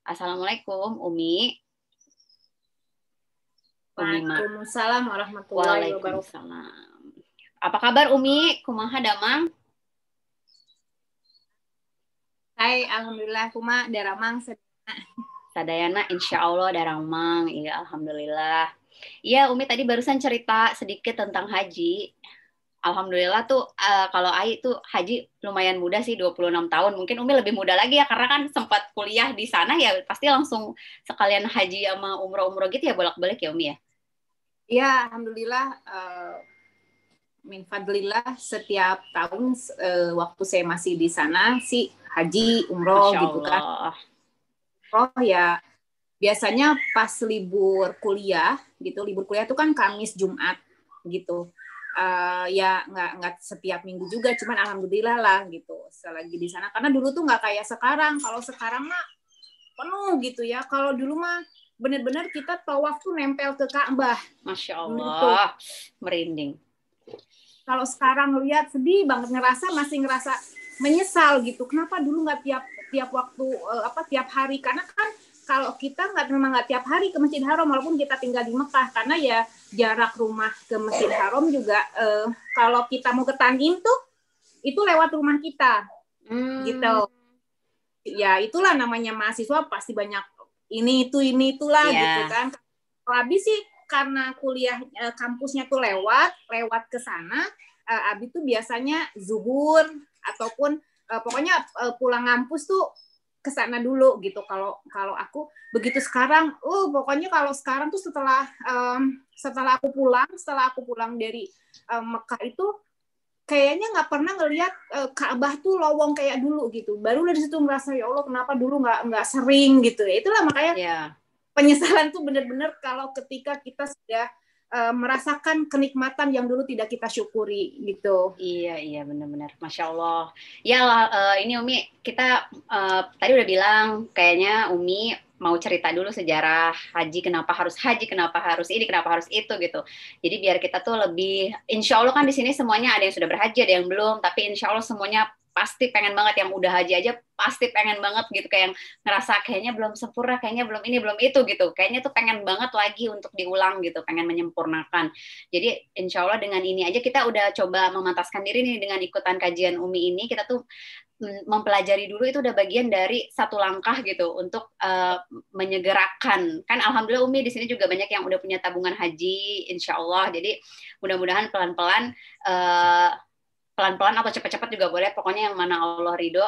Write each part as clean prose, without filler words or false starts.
Assalamualaikum, Umi. Waalaikumsalam warahmatullahi wabarakatuh. Waalaikumsalam. Apa kabar, Umi? Kumaha damang? Hai, alhamdulillah kuma daramang Sadayana insya Allah daramang. Iya, alhamdulillah. Iya, Umi tadi barusan cerita sedikit tentang haji. Alhamdulillah tuh kalau Ai tuh haji lumayan muda sih, 26 tahun. Mungkin Umi lebih muda lagi ya karena kan sempat kuliah di sana ya, pasti langsung sekalian haji sama umroh-umroh gitu ya, bolak-balik ya, Umi ya. Iya, alhamdulillah min fadlillah setiap tahun waktu saya masih di sana sih haji umroh Masya gitu kan. Allah. Oh ya, biasanya pas libur kuliah gitu, libur kuliah itu kan Kamis Jumat gitu. Ya nggak setiap minggu juga, cuman alhamdulillah lah gitu selagi di sana, karena dulu tuh nggak kayak sekarang. Kalau sekarang mah penuh gitu ya, kalau dulu mah benar-benar kita tawaf tuh nempel ke Ka'bah. Masya Gitu. Allah, merinding. Kalau sekarang lihat sedih banget, masih ngerasa menyesal gitu, kenapa dulu nggak tiap waktu tiap hari, karena kan kalau kita memang nggak tiap hari ke Masjid Haram walaupun kita tinggal di Mekah, karena ya jarak rumah ke Masjid Haram juga kalau kita mau ke Tanim tuh itu lewat rumah kita gitu ya. Itulah namanya mahasiswa, pasti banyak ini itulah gitu kan. Kalau Abi sih karena kuliah kampusnya tuh lewat ke sana, Abi tuh biasanya zuhur ataupun pokoknya pulang ngampus tuh ke sana dulu gitu. Kalau aku begitu sekarang, pokoknya kalau sekarang tuh setelah aku pulang dari Mekah itu kayaknya nggak pernah ngelihat Ka'bah tuh lowong kayak dulu gitu. Baru dari situ merasa ya Allah kenapa dulu nggak sering gitu ya. Itulah makanya penyesalan tuh benar-benar kalau ketika kita sudah merasakan kenikmatan yang dulu tidak kita syukuri gitu. Iya benar-benar, Masya Allah. Ya ini Umi, kita tadi udah bilang kayaknya Umi mau cerita dulu sejarah haji, kenapa harus ini, kenapa harus itu gitu. Jadi biar kita tuh lebih, insya Allah kan di sini semuanya ada yang sudah berhaji, ada yang belum, tapi insya Allah semuanya pasti pengen banget, yang udah haji aja pasti pengen banget gitu, kayak yang ngerasa kayaknya belum sempurna, kayaknya belum ini, belum itu gitu. Kayaknya tuh pengen banget lagi untuk diulang gitu, pengen menyempurnakan. Jadi insya Allah dengan ini aja kita udah coba memantaskan diri nih dengan ikutan kajian Umi ini, kita tuh mempelajari dulu, itu udah bagian dari satu langkah gitu untuk menyegerakan. Kan alhamdulillah Umi di sini juga banyak yang udah punya tabungan haji, insya Allah. Jadi mudah-mudahan pelan-pelan atau cepat-cepat juga boleh, pokoknya yang mana Allah ridho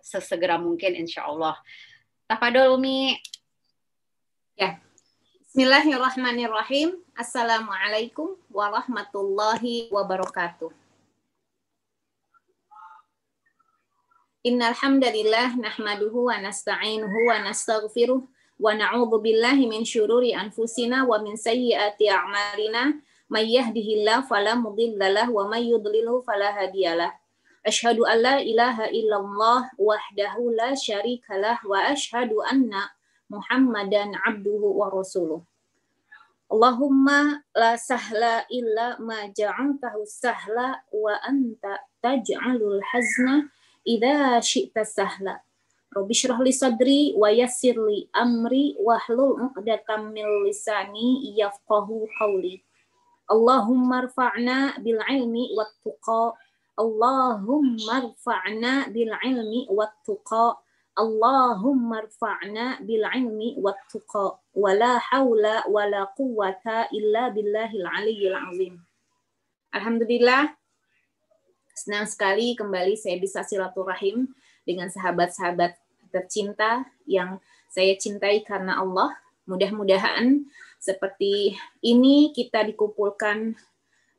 sesegera mungkin insya Allah. Tafadol Umi. Ya. Bismillahirrahmanirrahim. Assalamualaikum warahmatullahi wabarakatuh. Innal hamdalillah nahmaduhu wa nasta'inuhu wa nastaghfiruh wa na'udzu billahi min syururi anfusina wa min sayyiati a'malina. May yahdihillahu fala mudhillalah wa may yudlilhu fala hadiyalah. Asyhadu an la ilaha illallah wahdahu la syarikalah wa asyhadu anna Muhammadan abduhu wa rasuluh. Allahumma la sahla illa ma ja'altahu sahla wa anta taj'alul hazna idza syi'ta sahla. Rabbi shrah li sadri wa yassir li amri wahlul 'uqdatam min lisani yafqahu qawli. Allahumma rfa'na bil ilmi wat tuqa. Allahumma rfa'na bil ilmi wat tuqa. Allahumma rfa'na bil ilmi wat tuqa. Wala haula wala quwwata illa billahil aliyyil azim. Alhamdulillah, senang sekali kembali saya bisa silaturahim dengan sahabat-sahabat tercinta yang saya cintai karena Allah. Mudah-mudahan seperti ini kita dikumpulkan,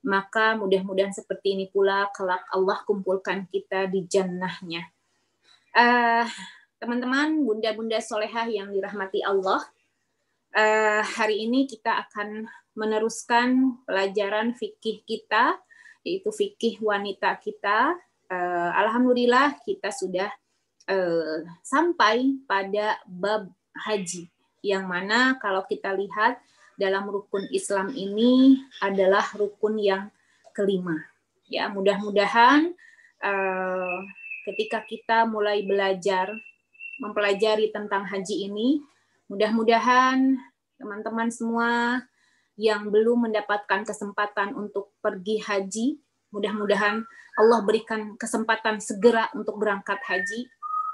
maka mudah-mudahan seperti ini pula kelak Allah kumpulkan kita di jannahnya. Teman-teman, bunda-bunda solehah yang dirahmati Allah, hari ini kita akan meneruskan pelajaran fikih kita, yaitu fikih wanita kita. Alhamdulillah kita sudah sampai pada bab haji, yang mana kalau kita lihat dalam rukun Islam ini adalah rukun yang kelima. Ya, mudah-mudahan ketika kita mulai belajar mempelajari tentang haji ini. Mudah-mudahan teman-teman semua yang belum mendapatkan kesempatan untuk pergi haji, mudah-mudahan Allah berikan kesempatan segera untuk berangkat haji,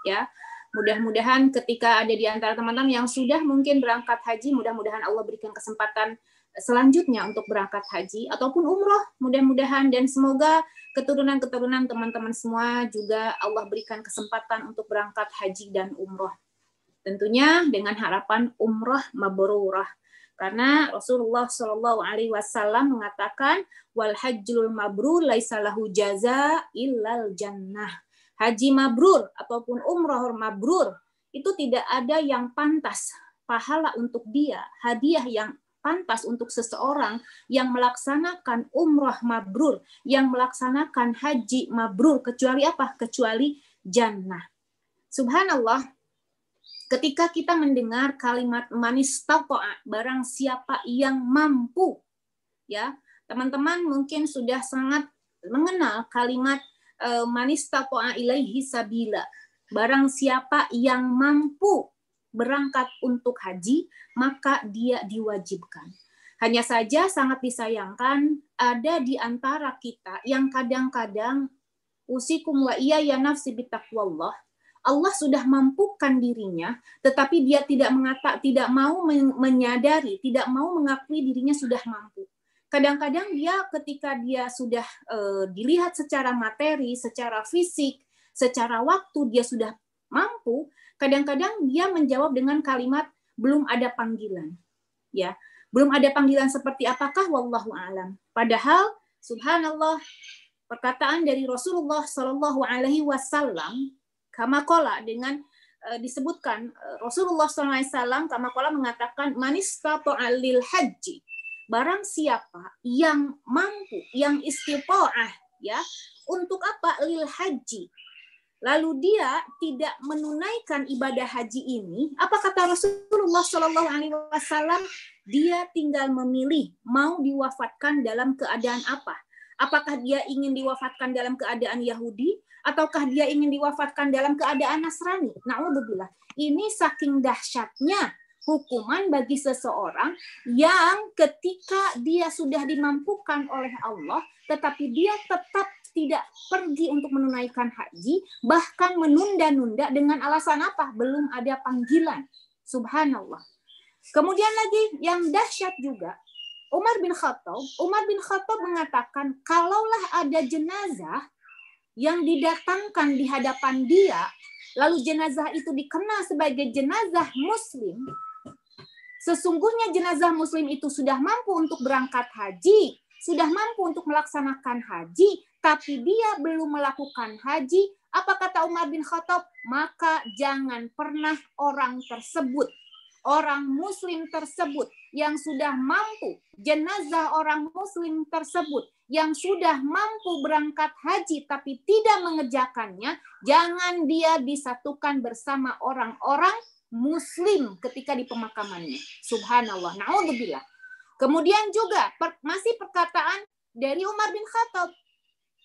ya. Mudah-mudahan ketika ada di antara teman-teman yang sudah mungkin berangkat haji, mudah-mudahan Allah berikan kesempatan selanjutnya untuk berangkat haji ataupun umroh, mudah-mudahan, dan semoga keturunan-keturunan teman-teman semua juga Allah berikan kesempatan untuk berangkat haji dan umroh. Tentunya dengan harapan umroh mabrurah. Karena Rasulullah Shallallahu Alaihi Wasallam mengatakan wal hajjul mabrur laisa lahu jaza illal jannah. Haji mabrur ataupun umroh mabrur itu tidak ada yang pantas pahala untuk dia, hadiah yang pantas untuk seseorang yang melaksanakan umroh mabrur, yang melaksanakan haji mabrur, kecuali apa? Kecuali jannah. Subhanallah, ketika kita mendengar kalimat manistata'a, barang siapa yang mampu, ya, teman-teman mungkin sudah sangat mengenal kalimat manistata'a ilaihi sabila, barang siapa yang mampu berangkat untuk haji, maka dia diwajibkan. Hanya saja sangat disayangkan ada di antara kita yang kadang-kadang usikum wa iya nafsi bitaqwallah. Allah sudah mampukan dirinya, tetapi dia tidak mau menyadari, tidak mau mengakui dirinya sudah mampu. Kadang-kadang dia ketika dia sudah dilihat secara materi, secara fisik, secara waktu dia sudah mampu, kadang-kadang dia menjawab dengan kalimat belum ada panggilan. Ya, belum ada panggilan seperti apakah wallahu alam. Padahal subhanallah, perkataan dari Rasulullah Shallallahu Alaihi Wasallam kama qala dengan disebutkan Rasulullah Shallallahu Alaihi Wasallam kama qala mengatakan manistata'a lil haji, barang siapa yang mampu, yang istita'ah, ya, untuk apa? Lil haji, lalu dia tidak menunaikan ibadah haji ini, apa kata Rasulullah Shallallahu Alaihi Wasallam? Dia tinggal memilih mau diwafatkan dalam keadaan apa? Apakah dia ingin diwafatkan dalam keadaan Yahudi, ataukah dia ingin diwafatkan dalam keadaan Nasrani? Na'udzubillah. Ini saking dahsyatnya hukuman bagi seseorang yang ketika dia sudah dimampukan oleh Allah, tetapi dia tetap tidak pergi untuk menunaikan haji, bahkan menunda-nunda dengan alasan apa? Belum ada panggilan. Subhanallah. Kemudian lagi yang dahsyat juga, Umar bin Khattab mengatakan, kalaulah ada jenazah yang didatangkan di hadapan dia, lalu jenazah itu dikenal sebagai jenazah muslim, sesungguhnya jenazah muslim itu sudah mampu untuk berangkat haji, sudah mampu untuk melaksanakan haji, tapi dia belum melakukan haji, apa kata Umar bin Khattab? Maka jangan pernah orang tersebut, orang muslim tersebut yang sudah mampu, jenazah orang muslim tersebut yang sudah mampu berangkat haji tapi tidak mengerjakannya, jangan dia disatukan bersama orang-orang muslim ketika di pemakamannya. Subhanallah, na'udzubillah. Kemudian juga masih perkataan dari Umar bin Khattab.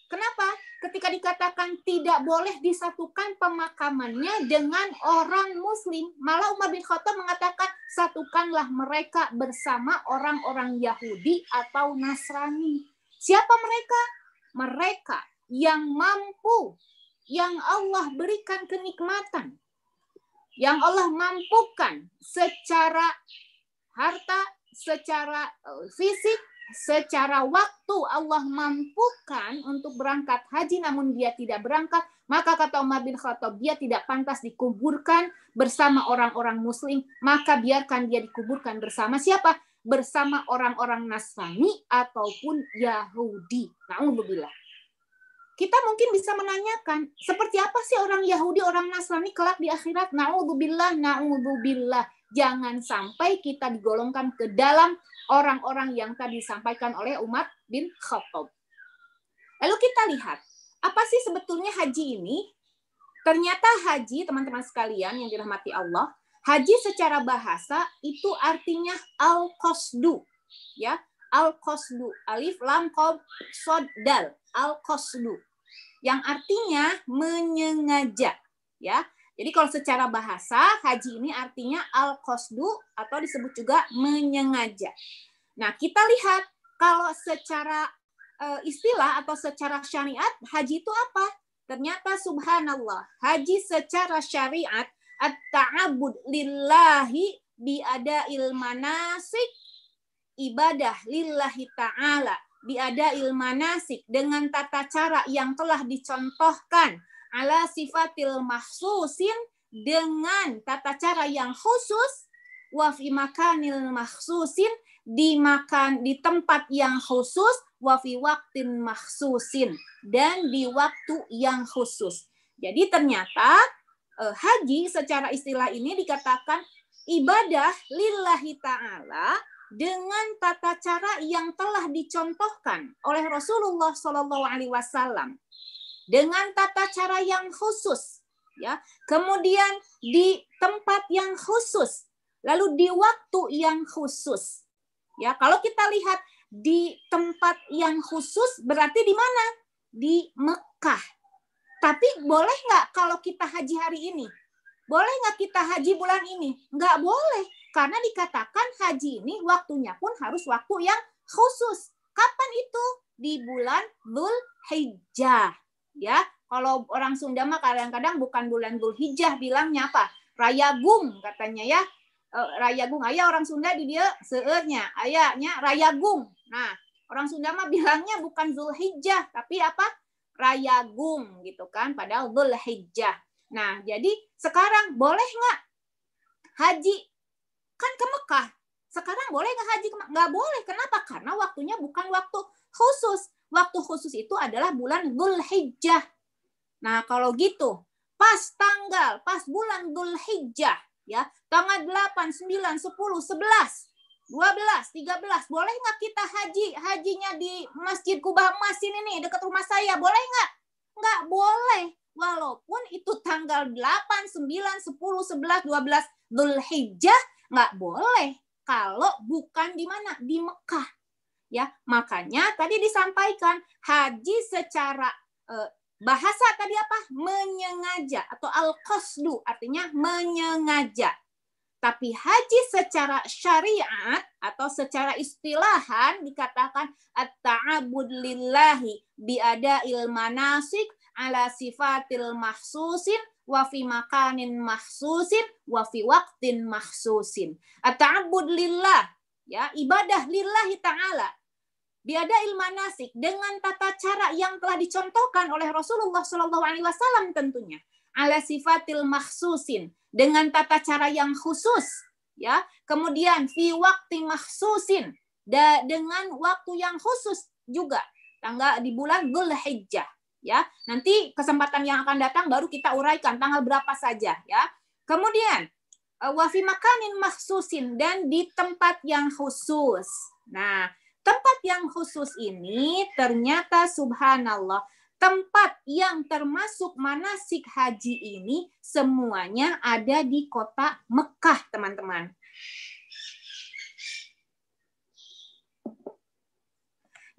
Kenapa? Ketika dikatakan tidak boleh disatukan pemakamannya dengan orang muslim, malah Umar bin Khattab mengatakan satukanlah mereka bersama orang-orang Yahudi atau Nasrani. Siapa mereka? Mereka yang mampu, yang Allah berikan kenikmatan, yang Allah mampukan secara harta, secara fisik, secara waktu Allah mampukan untuk berangkat haji namun dia tidak berangkat, maka kata Umar bin Khattab, dia tidak pantas dikuburkan bersama orang-orang muslim, maka biarkan dia dikuburkan bersama siapa? Bersama orang-orang Nasrani ataupun Yahudi. Na'udzubillah. Kita mungkin bisa menanyakan, seperti apa sih orang Yahudi, orang Nasrani kelak di akhirat? Na'udzubillah, na'udzubillah. Jangan sampai kita digolongkan ke dalam orang-orang yang tadi disampaikan oleh Umar bin Khattab. Lalu kita lihat, apa sih sebetulnya haji ini? Ternyata haji, teman-teman sekalian yang dirahmati Allah, haji secara bahasa itu artinya al-qasdu, ya, al-qasdu, alif lam qad shad dal, al-qasdu, yang artinya menyengaja, ya. Jadi kalau secara bahasa, haji ini artinya al-qasdu atau disebut juga menyengaja. Nah, kita lihat kalau secara istilah atau secara syariat, haji itu apa? Ternyata subhanallah, haji secara syariat at-ta'abbud lillahi biada'il manasik, ibadah lillahi ta'ala biada'il manasik, dengan tata cara yang telah dicontohkan ala sifatil mahsusin, dengan tata cara yang khusus, wa fi makanil mahsusin, di tempat yang khusus, wa fi waqtin mahsusin, dan di waktu yang khusus. Jadi ternyata haji secara istilah ini dikatakan ibadah lillahi ta'ala dengan tata cara yang telah dicontohkan oleh Rasulullah SAW, dengan tata cara yang khusus, ya. Kemudian di tempat yang khusus, lalu di waktu yang khusus. Ya, kalau kita lihat di tempat yang khusus berarti di mana? Di Mekah. Tapi boleh nggak kalau kita haji hari ini? Boleh nggak kita haji bulan ini? Nggak boleh, karena dikatakan haji ini waktunya pun harus waktu yang khusus. Kapan itu? Di bulan Dzulhijjah. Ya, kalau orang Sunda mah kadang-kadang bukan bulan Dzulhijjah, bilangnya apa? Rayagung katanya ya. Rayagung, ayah orang Sunda di dia seernya, ayahnya Rayagung. Nah, orang Sunda mah bilangnya bukan Dzulhijjah, tapi apa? Rayagung gitu kan, padahal Dzulhijjah. Nah, jadi sekarang boleh nggak haji kan ke Mekah? Sekarang boleh nggak haji ke Mekah? Nggak boleh. Kenapa? Karena waktunya bukan waktu khusus. Waktu khusus itu adalah bulan Dzulhijjah. Nah, kalau gitu, pas bulan Dzulhijjah, ya, tanggal 8, 9, 10, 11, 12, 13, boleh nggak kita hajinya di Masjid Kubah Emas ini nih, dekat rumah saya, boleh nggak? Nggak boleh. Walaupun itu tanggal 8, 9, 10, 11, 12 Dzulhijjah, nggak boleh kalau bukan di mana? Di Mekah. Ya, makanya tadi disampaikan haji secara bahasa tadi apa? Menyengaja atau al-qasdu, artinya menyengaja. Tapi haji secara syariat atau secara istilahan dikatakan at-ta'abbud lillahi biada'il manasik ala sifatil mahsusin wa fi makanin mahsusin wa fi waqtin mahsusin. At-ta'abbud lillah, ya, ibadah lillahi ta'ala biada'il manasik, dengan tata cara yang telah dicontohkan oleh Rasulullah SAW tentunya, ala sifatil mahsusin, dengan tata cara yang khusus, ya. Kemudian fi waqti mahsusin, dengan waktu yang khusus juga, tanggal di bulan Dzulhijjah, ya. Nanti kesempatan yang akan datang baru kita uraikan tanggal berapa saja, ya. Kemudian wa fi makanin mahsusin, dan di tempat yang khusus. Nah, tempat yang khusus ini ternyata subhanallah, tempat yang termasuk manasik haji ini semuanya ada di kota Mekah, teman-teman.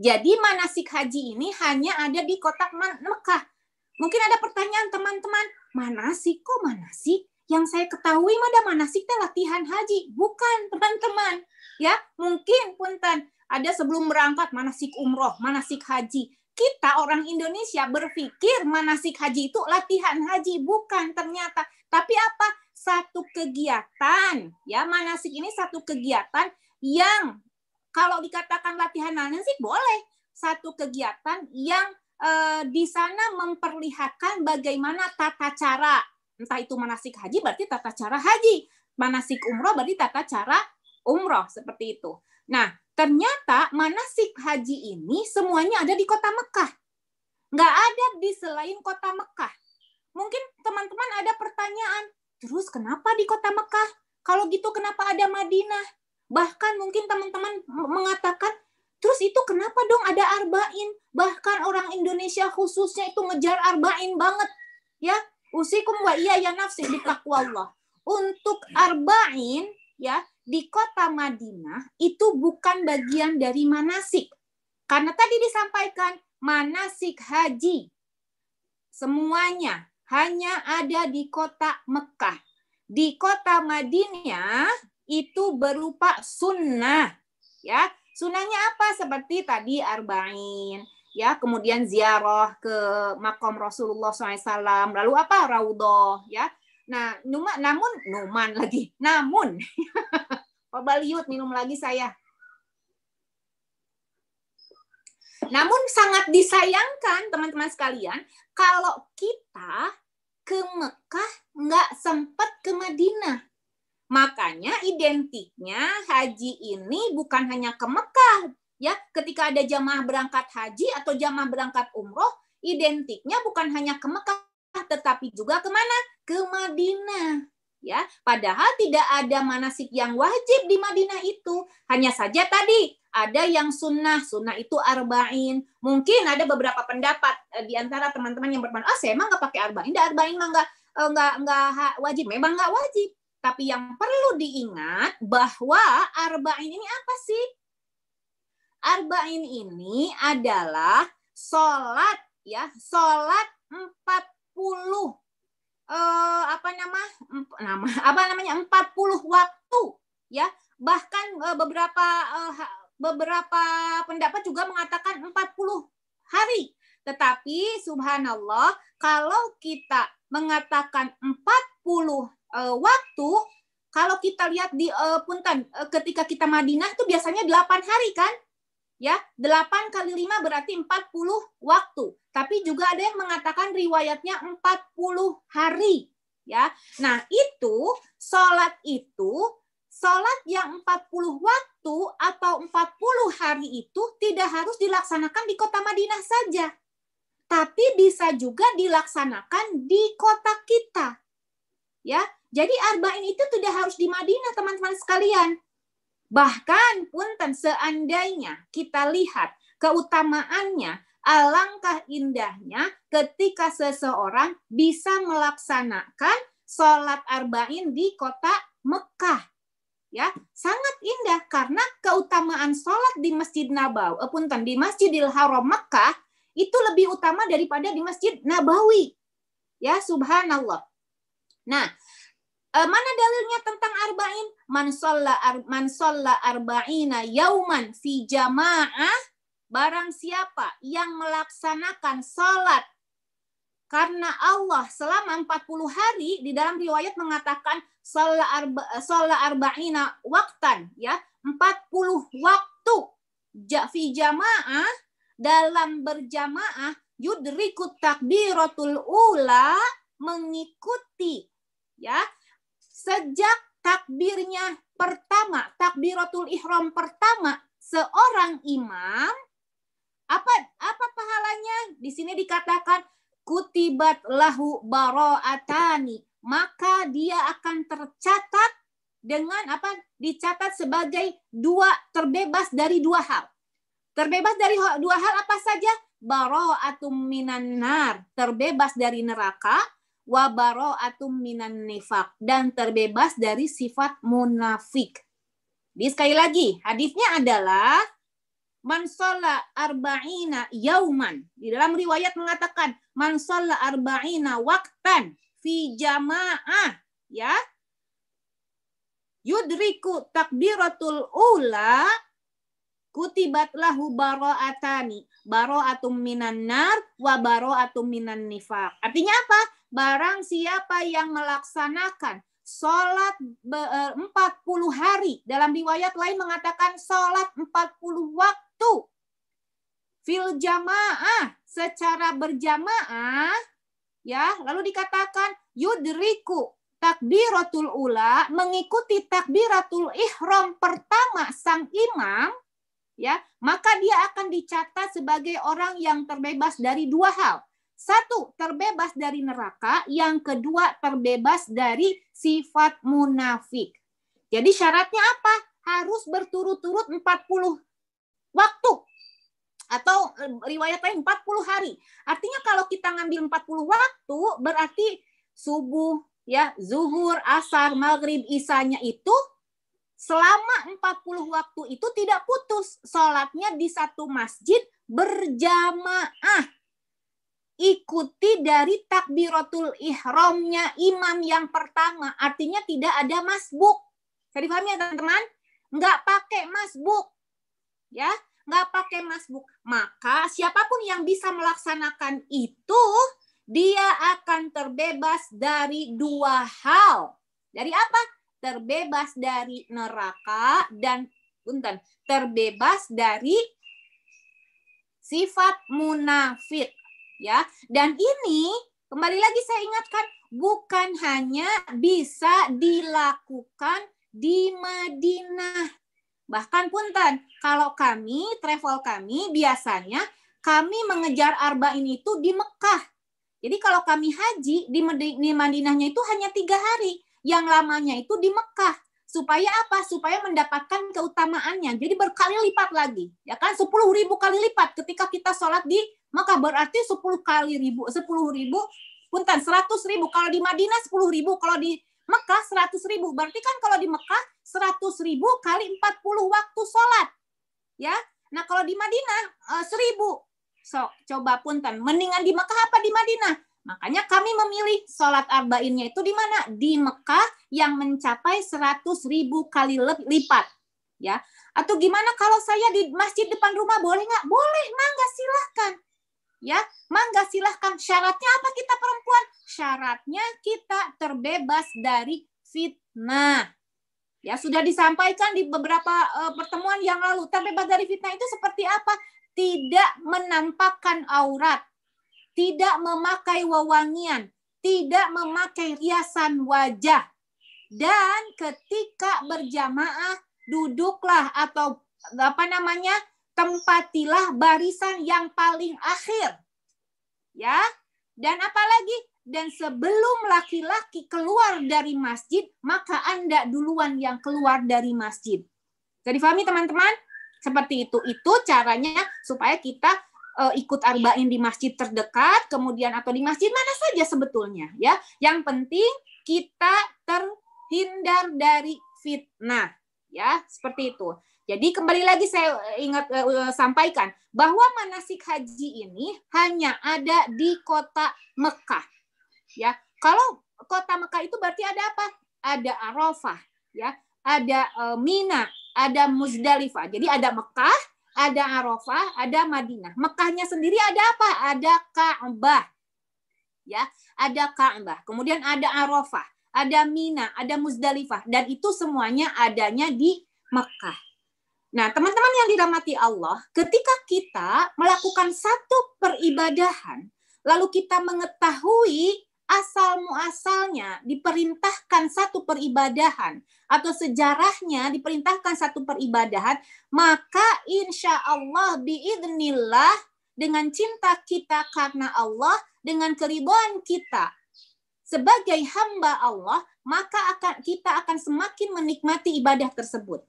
Jadi manasik haji ini hanya ada di kota Mekah. Mungkin ada pertanyaan teman-teman, manasik? Kok manasik? Yang saya ketahui ada manasik teh latihan haji. Bukan, teman-teman. Ya, mungkin punten ada sebelum berangkat manasik umroh, manasik haji. Kita orang Indonesia berpikir manasik haji itu latihan haji, bukan ternyata. Tapi apa? Satu kegiatan, ya, manasik ini satu kegiatan yang kalau dikatakan latihan manasik boleh. Satu kegiatan yang di sana memperlihatkan bagaimana tata cara. Entah itu manasik haji berarti tata cara haji. Manasik umroh berarti tata cara umroh, seperti itu. Nah, ternyata manasik haji ini semuanya ada di kota Mekah. Nggak ada di selain kota Mekah. Mungkin teman-teman ada pertanyaan, terus kenapa di kota Mekah? Kalau gitu kenapa ada Madinah? Bahkan mungkin teman-teman mengatakan, terus itu kenapa dong ada arba'in? Bahkan orang Indonesia khususnya itu ngejar arba'in banget. Ya, usikum wa iya nafsi bitaqwallah. Untuk arba'in, ya, di kota Madinah itu bukan bagian dari manasik. Karena tadi disampaikan manasik haji semuanya hanya ada di kota Mekah. Di kota Madinah itu berupa sunnah. Ya, sunnahnya apa? Seperti tadi arba'in, ya, kemudian ziarah ke makam Rasulullah SAW, lalu apa? Raudhah, ya. Nah, namun, Pak Baliut minum lagi saya. Namun sangat disayangkan teman-teman sekalian, kalau kita ke Mekah nggak sempat ke Madinah. Makanya identiknya haji ini bukan hanya ke Mekah. Ya, ketika ada jamaah berangkat haji atau jamaah berangkat umroh, identiknya bukan hanya ke Mekah, tetapi juga kemana? Ke Madinah. Ya, padahal tidak ada manasik yang wajib di Madinah itu. Hanya saja tadi ada yang sunnah itu arba'in. Mungkin ada beberapa pendapat di antara teman-teman yang berpendapat, saya emang nggak pakai arba'in, arba'in mah nggak wajib. Memang nggak wajib. Tapi yang perlu diingat bahwa arba'in ini apa sih? Arba'in ini adalah sholat 40 40 waktu, ya. Bahkan beberapa pendapat juga mengatakan 40 hari. Tetapi subhanallah, kalau kita mengatakan 40 waktu, kalau kita lihat di ketika kita Madinah itu biasanya 8 hari kan? Ya, 8 kali 5 berarti 40 waktu. Tapi juga ada yang mengatakan riwayatnya 40 hari. Ya, nah sholat yang 40 waktu atau 40 hari itu tidak harus dilaksanakan di kota Madinah saja. Tapi bisa juga dilaksanakan di kota kita. Ya, jadi arba'in itu tidak harus di Madinah, teman-teman sekalian. Bahkan punten seandainya kita lihat keutamaannya, alangkah indahnya ketika seseorang bisa melaksanakan sholat arba'in di kota Mekah. Ya, sangat indah karena keutamaan sholat di Masjid Nabawi, di Masjidil Haram Mekah itu lebih utama daripada di Masjid Nabawi. Ya, subhanallah. Nah, mana dalilnya tentang arba'in? Man shalla arba'ina yauman fi jamaah, barang siapa yang melaksanakan salat karena Allah selama 40 hari, di dalam riwayat mengatakan shalla arba'ina waktan, ya, 40 waktu fi jamaah, dalam berjamaah, yudrikut takbiratul ula, mengikuti, ya, sejak takbirnya pertama, takbiratul ihram pertama seorang imam, apa pahalanya? Di sini dikatakan kutibat lahu bara'atani, maka dia akan tercatat dengan apa? Dicatat sebagai terbebas dari 2 hal. Terbebas dari 2 hal apa saja? Bara'atum minan nar, terbebas dari neraka, wa bara'atum minan nifaq, dan terbebas dari sifat munafik. Jadi sekali lagi, hadisnya adalah man shalla arba'ina yauman. Di dalam riwayat mengatakan man shalla arba'ina waqtan fi jamaah, ya, yudriku takbiratul ula, kutibat lahu bara'atani, bara'atum minan nar wa bara'atum minan nifaq. Artinya apa? Barang siapa yang melaksanakan sholat 40 hari, dalam riwayat lain mengatakan sholat 40 waktu, fil jamaah, secara berjamaah, ya, lalu dikatakan yudriku takbiratul ula, mengikuti takbiratul ihram pertama sang imam, ya, maka dia akan dicatat sebagai orang yang terbebas dari 2 hal. 1, terbebas dari neraka. Yang kedua, terbebas dari sifat munafik. Jadi syaratnya apa? Harus berturut-turut 40 waktu. Atau riwayat lain 40 hari. Artinya kalau kita ngambil 40 waktu, berarti subuh, ya, zuhur, asar, maghrib, isanya itu selama 40 waktu itu tidak putus. Sholatnya di satu masjid berjamaah. ikuti dari takbiratul ihramnya imam yang pertama. Artinya tidak ada masbuk. Jadi paham ya teman-teman? Nggak pakai masbuk. Ya, nggak pakai masbuk. Maka siapapun yang bisa melaksanakan itu, dia akan terbebas dari dua hal. Dari apa? Terbebas dari neraka dan terbebas dari sifat munafik. Ya, dan ini kembali lagi saya ingatkan, bukan hanya bisa dilakukan di Madinah. Bahkan punten, kalau kami, travel kami, biasanya kami mengejar arba'in itu di Mekah. Jadi kalau kami haji, di Madinahnya itu hanya 3 hari. Yang lamanya itu di Mekah. Supaya apa? Supaya mendapatkan keutamaannya. Jadi berkali lipat lagi. Ya kan? 10.000 kali lipat ketika kita sholat di Mekah. Berarti 10.000. Punten, 100.000. Kalau di Madinah 10.000. Kalau di Mekah 100.000. Berarti kan kalau di Mekah 100.000 kali 40 waktu sholat. Ya. Nah kalau di Madinah 1.000. So, coba punten. Mendingan di Mekah apa di Madinah? Makanya kami memilih sholat arba'innya itu di mana? Di Mekah yang mencapai 100.000 kali lipat. Ya. Atau gimana kalau saya di masjid depan rumah boleh nggak? Boleh, mangga silahkan. Ya, mangga silahkan. Syaratnya apa kita perempuan? Syaratnya kita terbebas dari fitnah. Ya, sudah disampaikan di beberapa pertemuan yang lalu. Terbebas dari fitnah itu seperti apa? Tidak menampakkan aurat. Tidak memakai wewangian, tidak memakai riasan wajah. Dan ketika berjamaah, duduklah atau tempatilah barisan yang paling akhir. Ya. Dan apalagi? Dan sebelum laki-laki keluar dari masjid, maka Anda duluan yang keluar dari masjid. Jadi pahami teman-teman? Seperti itu. Itu caranya supaya kita ikut arba'in di masjid terdekat, kemudian atau di masjid mana saja sebetulnya, ya. Yang penting kita terhindar dari fitnah, ya, seperti itu. Jadi kembali lagi saya sampaikan bahwa manasik haji ini hanya ada di kota Mekah, ya. Kalau kota Mekah itu berarti ada apa? Ada Arafah, ya, ada Mina, ada Muzdalifah. Jadi ada Mekah, ada Arafah, ada Madinah. Mekahnya sendiri ada apa? Ada Ka'bah. Ya, ada Ka'bah. Kemudian ada Arafah, ada Mina, ada Muzdalifah, dan itu semuanya adanya di Mekah. Nah, teman-teman yang dirahmati Allah, ketika kita melakukan satu peribadahan, lalu kita mengetahui asal-muasalnya diperintahkan satu peribadahan atau sejarahnya diperintahkan satu peribadahan, maka insya Allah biidznillah dengan cinta kita karena Allah, dengan keridhaan kita sebagai hamba Allah, maka kita akan semakin menikmati ibadah tersebut.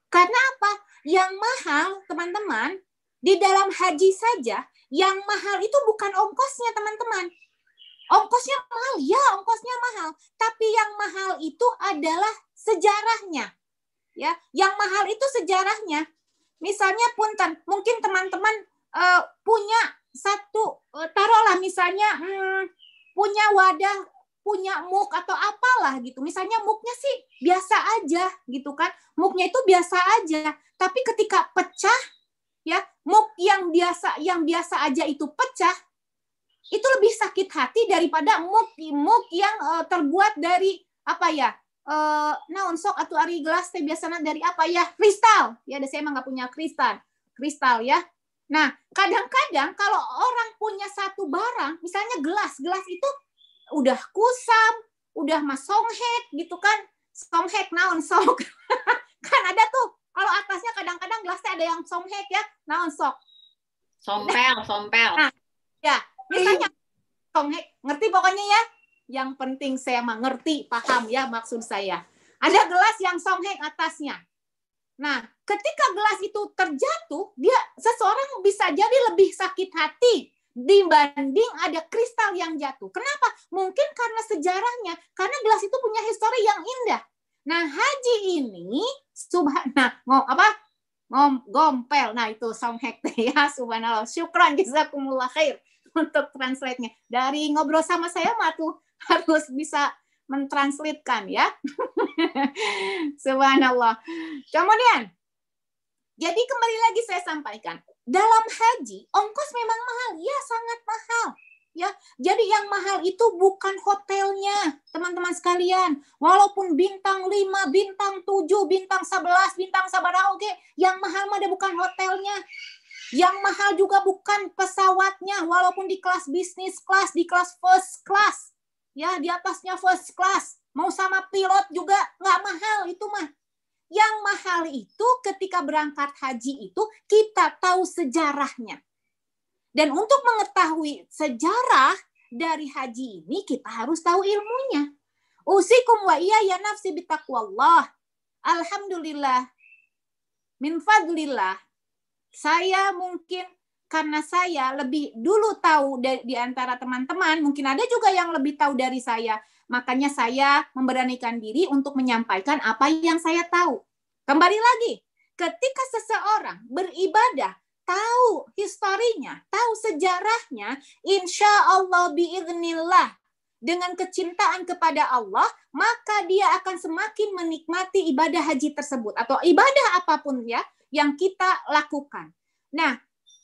Karena apa? Yang mahal, teman-teman, di dalam haji saja, yang mahal itu bukan ongkosnya, teman-teman. Ongkosnya mahal, ya ongkosnya mahal. Tapi yang mahal itu adalah sejarahnya. Ya, yang mahal itu sejarahnya. Misalnya punten, mungkin teman-teman punya satu, taruhlah misalnya punya wadah, punya muk atau apalah gitu. Misalnya muknya sih biasa aja gitu kan. Muknya itu biasa aja. Tapi ketika pecah, ya muk yang biasa aja itu pecah, itu lebih sakit hati daripada muk yang terbuat dari apa ya? Naon sok atau ari gelas teh biasanya dari apa ya? Kristal. Ya, saya emang nggak punya kristal ya. Nah, kadang-kadang kalau orang punya satu barang, misalnya gelas itu udah kusam, udah songhek gitu kan. Songhek naon sok. Kan ada tuh. Kalau atasnya kadang-kadang gelasnya ada yang songhek ya. Naon sok. Sompel. Nah, ya, misalnya songhek, ngerti pokoknya ya. Yang penting saya mengerti, paham ya maksud saya. Ada gelas yang songhek atasnya. Nah, ketika gelas itu terjatuh, seseorang bisa jadi lebih sakit hati dibanding ada kristal yang jatuh. Kenapa? Mungkin karena sejarahnya, karena gelas itu punya histori yang indah. Nah, haji ini gompel. Nah, itu songhek ya, subhanallah. Syukran jazakumullah khair. untuk translate-nya. Dari ngobrol sama saya mah tuh harus bisa mentranslatekan ya. Subhanallah. Kemudian, jadi kembali lagi saya sampaikan, dalam haji ongkos memang mahal, ya sangat mahal. Ya, jadi yang mahal itu bukan hotelnya, teman-teman sekalian. Walaupun bintang 5, bintang 7, bintang 11, bintang sabaraha oke, yang mahal mah bukan hotelnya. Yang mahal juga bukan pesawatnya, walaupun di kelas bisnis kelas, di kelas first class. Ya, di atasnya first class. Mau sama pilot juga nggak mahal itu mah. Yang mahal itu ketika berangkat haji itu kita tahu sejarahnya. Dan untuk mengetahui sejarah dari haji ini kita harus tahu ilmunya. Usikum wa iya ya nafsi bitaqwallah. Alhamdulillah. Min fadlillah. Saya mungkin karena saya lebih dulu tahu di antara teman-teman, mungkin ada juga yang lebih tahu dari saya. Makanya saya memberanikan diri untuk menyampaikan apa yang saya tahu. Kembali lagi, ketika seseorang beribadah, tahu historinya, tahu sejarahnya, insya Allah biiznillah, dengan kecintaan kepada Allah, maka dia akan semakin menikmati ibadah haji tersebut atau ibadah apapun ya yang kita lakukan. Nah,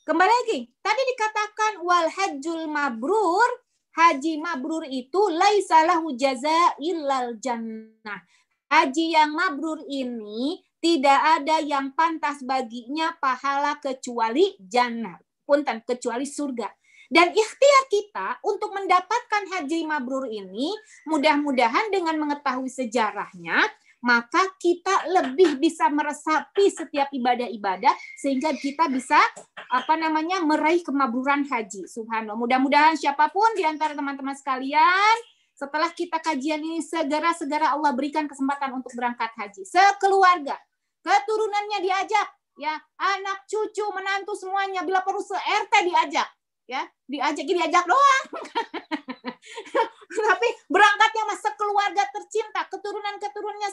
kembali lagi, tadi dikatakan wal hajjul mabrur, haji mabrur itu laisa lahu jaza illal jannah. Haji yang mabrur ini tidak ada yang pantas baginya pahala kecuali jannah, punten kecuali surga. Dan ikhtiar kita untuk mendapatkan haji mabrur ini, mudah-mudahan dengan mengetahui sejarahnya, maka kita lebih bisa meresapi setiap ibadah-ibadah sehingga kita bisa meraih kemabruran haji. Subhanallah. Mudah-mudahan siapapun di antara teman-teman sekalian, setelah kita kajian ini segera-segera Allah berikan kesempatan untuk berangkat haji sekeluarga. Keturunannya diajak, ya, anak, cucu, menantu semuanya, bila perlu se-RT diajak, ya, diajak doang. Tapi berangkatnya mas sekeluarga tercinta, keturunan-keturunannya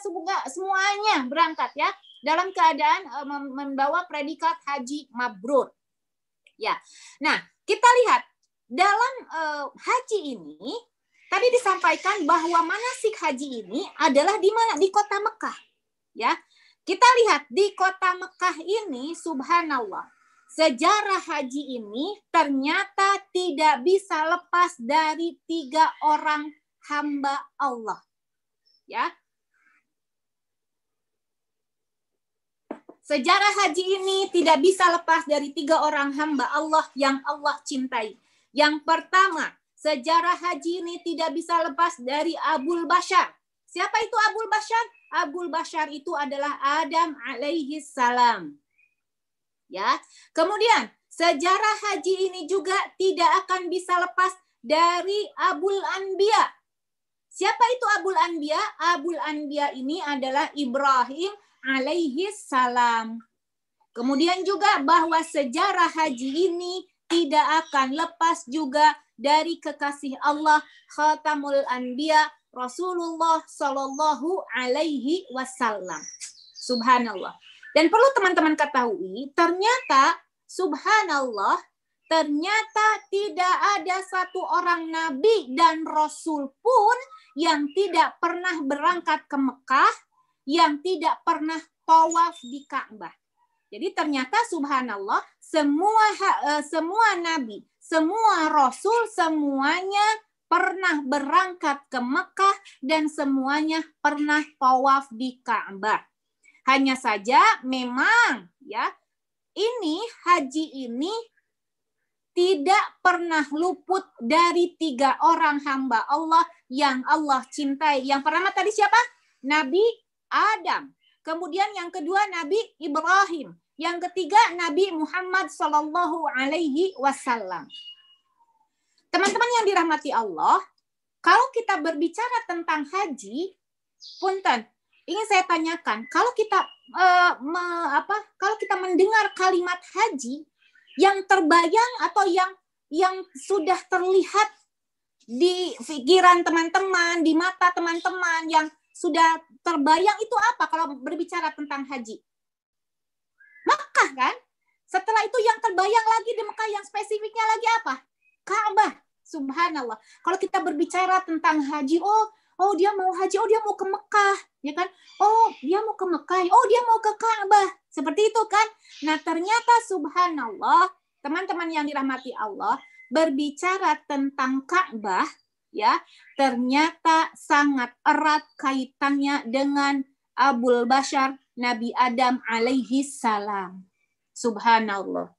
semuanya berangkat ya, dalam keadaan membawa predikat haji mabrur. Ya, nah kita lihat dalam haji ini tadi disampaikan bahwa manasik haji ini adalah di mana? Di kota Mekah, ya. Kita lihat di kota Mekah ini, subhanallah, sejarah haji ini ternyata tidak bisa lepas dari 3 orang hamba Allah. Ya. Sejarah haji ini tidak bisa lepas dari 3 orang hamba Allah yang Allah cintai. Yang pertama, sejarah haji ini tidak bisa lepas dari Abul Bashar. Siapa itu Abul Bashar? Abul Bashar itu adalah Adam alaihi salam. Ya. Kemudian, sejarah haji ini juga tidak akan bisa lepas dari Abul Anbiya. Siapa itu Abul Anbiya? Abul Anbiya ini adalah Ibrahim alaihi salam. Kemudian juga bahwa sejarah haji ini tidak akan lepas juga dari kekasih Allah Khatamul Anbiya Rasulullah Shallallahu Alaihi Wasallam. Subhanallah. Dan perlu teman-teman ketahui, ternyata subhanallah, ternyata tidak ada satu orang nabi dan rasul pun yang tidak pernah berangkat ke Mekah, yang tidak pernah tawaf di Ka'bah. Jadi ternyata subhanallah, semua nabi, semua rasul, semuanya pernah berangkat ke Mekah dan semuanya pernah tawaf di Ka'bah. Hanya saja memang ya, ini haji ini tidak pernah luput dari 3 orang hamba Allah yang Allah cintai. Yang pertama tadi siapa? Nabi Adam. Kemudian yang kedua Nabi Ibrahim. Yang ketiga Nabi Muhammad Sallallahu Alaihi Wasallam. Teman-teman yang dirahmati Allah, kalau kita berbicara tentang haji, punten, ingin saya tanyakan, kalau kita kalau kita mendengar kalimat haji, yang terbayang atau yang sudah terlihat di pikiran teman-teman, di mata teman-teman, yang sudah terbayang itu apa kalau berbicara tentang haji? Mekah kan? Setelah itu yang terbayang lagi di Mekah yang spesifiknya lagi apa? Ka'bah. Subhanallah. Kalau kita berbicara tentang haji, oh dia mau haji, oh dia mau ke Mekah, ya kan? Oh dia mau ke Mekah, oh dia mau ke Ka'bah. Seperti itu kan? Nah ternyata subhanallah, teman-teman yang dirahmati Allah, berbicara tentang Ka'bah, ya ternyata sangat erat kaitannya dengan Abul Bashar Nabi Adam alaihi salam. Subhanallah.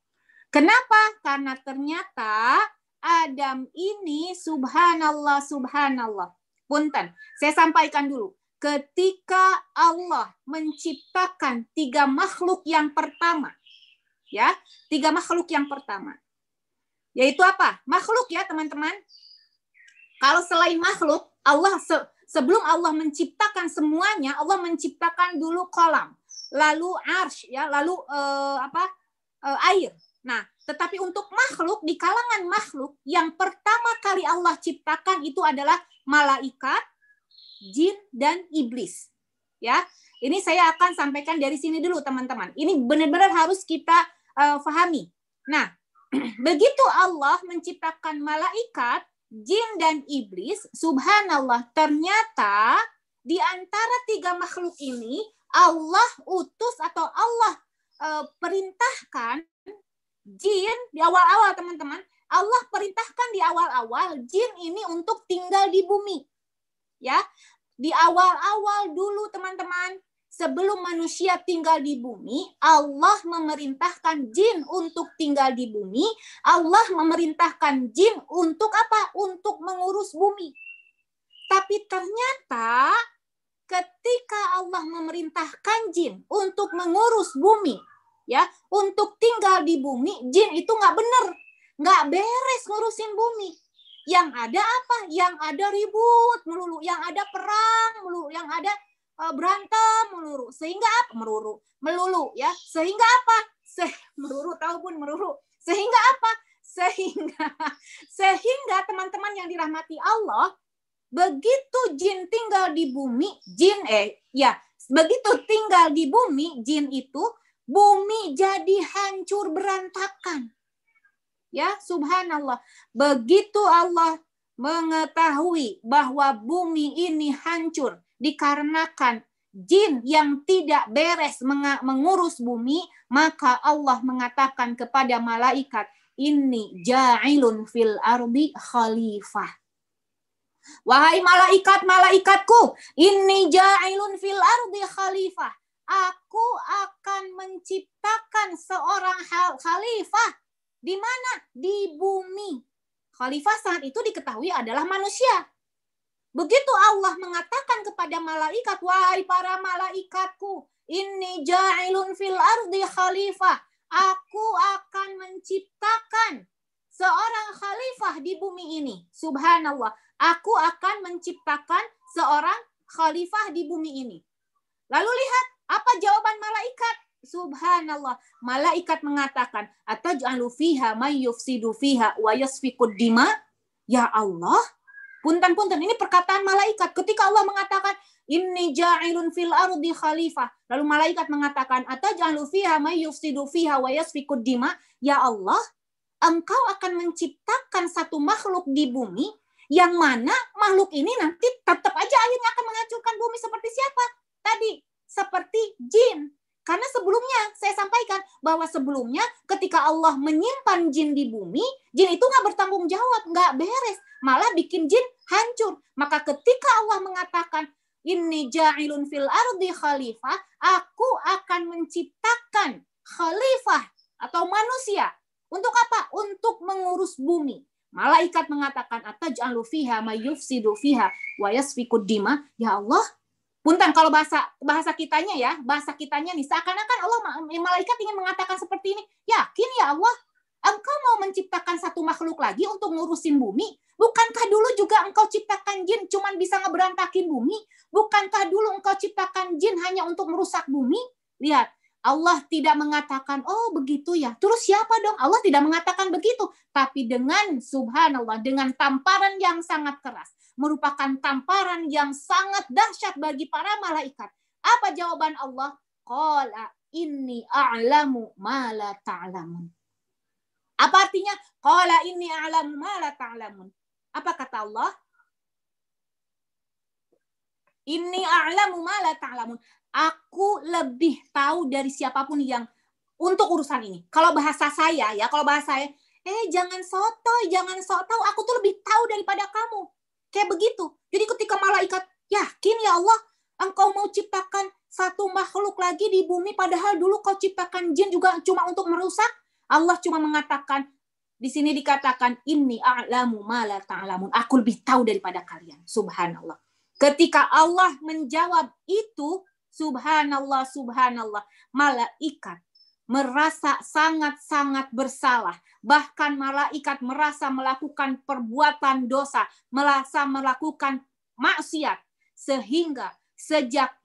Kenapa? Karena ternyata Adam ini subhanallah, subhanallah. Punten, saya sampaikan dulu. Ketika Allah menciptakan 3 makhluk yang pertama, ya, 3 makhluk yang pertama, yaitu apa? Makhluk ya teman-teman. Kalau selain makhluk, Allah sebelum Allah menciptakan semuanya, Allah menciptakan dulu kolam, lalu arsy, ya, lalu air. Nah, tetapi untuk makhluk, di kalangan makhluk, yang pertama kali Allah ciptakan itu adalah malaikat, jin, dan iblis. Ya, ini saya akan sampaikan dari sini dulu teman-teman. Ini benar-benar harus kita fahami. Nah, begitu Allah menciptakan malaikat, jin, dan iblis, subhanallah, ternyata di antara 3 makhluk ini, Allah utus atau Allah perintahkan jin di awal-awal teman-teman, Allah perintahkan di awal-awal jin ini untuk tinggal di bumi. Ya, di awal-awal dulu teman-teman, sebelum manusia tinggal di bumi, Allah memerintahkan jin untuk tinggal di bumi. Allah memerintahkan jin untuk apa? Untuk mengurus bumi. Tapi ternyata ketika Allah memerintahkan jin untuk mengurus bumi, ya, untuk tinggal di bumi, jin itu nggak bener, nggak beres ngurusin bumi. Yang ada apa? Yang ada ribut melulu, yang ada perang melulu, yang ada berantem melulu. Sehingga apa? Melulu, ya. Sehingga apa? Melulu, tahu pun melulu. Sehingga apa? Sehingga teman-teman yang dirahmati Allah, begitu jin tinggal di bumi, begitu tinggal di bumi, jin itu, bumi jadi hancur berantakan. Ya, subhanallah. Begitu Allah mengetahui bahwa bumi ini hancur dikarenakan jin yang tidak beres mengurus bumi, maka Allah mengatakan kepada malaikat, "Inni ja'ilun fil ardi khalifah." Wahai malaikat-malaikatku, inni ja'ilun fil ardi khalifah. Aku akan menciptakan seorang khalifah. Di mana? Di bumi. Khalifah saat itu diketahui adalah manusia. Begitu Allah mengatakan kepada malaikat, wahai para malaikatku, inni ja'ilun fil ardi khalifah. Aku akan menciptakan seorang khalifah di bumi ini. Subhanallah. Aku akan menciptakan seorang khalifah di bumi ini. Lalu lihat apa jawaban malaikat. Subhanallah. Malaikat mengatakan, ataj'alu fiha may yufsidu fiha wa yasfikud dima? Ya Allah. Punten-punten, ini perkataan malaikat. Ketika Allah mengatakan, inni ja'ilun fil ardi khalifah. Lalu malaikat mengatakan, ataj'alu fiha may yufsidu fiha wa yasfikud dima? Ya Allah, Engkau akan menciptakan satu makhluk di bumi, yang mana makhluk ini nanti tetap aja akhirnya akan menghancurkan bumi seperti siapa? Tadi, seperti jin. Karena sebelumnya saya sampaikan bahwa sebelumnya ketika Allah menyimpan jin di bumi, jin itu nggak bertanggung jawab, nggak beres, malah bikin jin hancur. Maka ketika Allah mengatakan, inni ja'ilun fil ardi khalifah, aku akan menciptakan khalifah atau manusia. Untuk apa? Untuk mengurus bumi. Malaikat mengatakan, ataj'alu fiha may yufsidu fiha wa yasfikud dima? Ya Allah, punten kalau bahasa kitanya ya, bahasa kitanya nih, seakan-akan Allah, malaikat ingin mengatakan seperti ini, yakin ya Allah, Engkau mau menciptakan satu makhluk lagi untuk ngurusin bumi? Bukankah dulu juga Engkau ciptakan jin cuman bisa ngeberantakin bumi? Bukankah dulu Engkau ciptakan jin hanya untuk merusak bumi? Lihat, Allah tidak mengatakan, oh begitu ya. Terus siapa dong? Allah tidak mengatakan begitu. Tapi dengan subhanallah, dengan tamparan yang sangat keras. Merupakan tamparan yang sangat dahsyat bagi para malaikat. Apa jawaban Allah? Qala inni a'lamu ma la ta'lamun. Apa artinya? Qala inni a'lamu ma la ta'lamun. Apa kata Allah? Inni a'lamu ma la ta'lamun. Aku lebih tahu dari siapapun yang untuk urusan ini. Kalau bahasa saya ya, jangan sotoy, jangan sok tahu. Aku tuh lebih tahu daripada kamu. Kayak begitu. Jadi ketika malaikat, yakin ya Allah, engkau mau ciptakan satu makhluk lagi di bumi, padahal dulu kau ciptakan jin juga cuma untuk merusak. Allah cuma mengatakan, di sini dikatakan, inni a'lamu ma la ta'lamun. Aku lebih tahu daripada kalian. Subhanallah. Ketika Allah menjawab itu, subhanallah, subhanallah, malaikat merasa sangat-sangat bersalah. Bahkan malaikat merasa melakukan perbuatan dosa, merasa melakukan maksiat. Sehingga sejak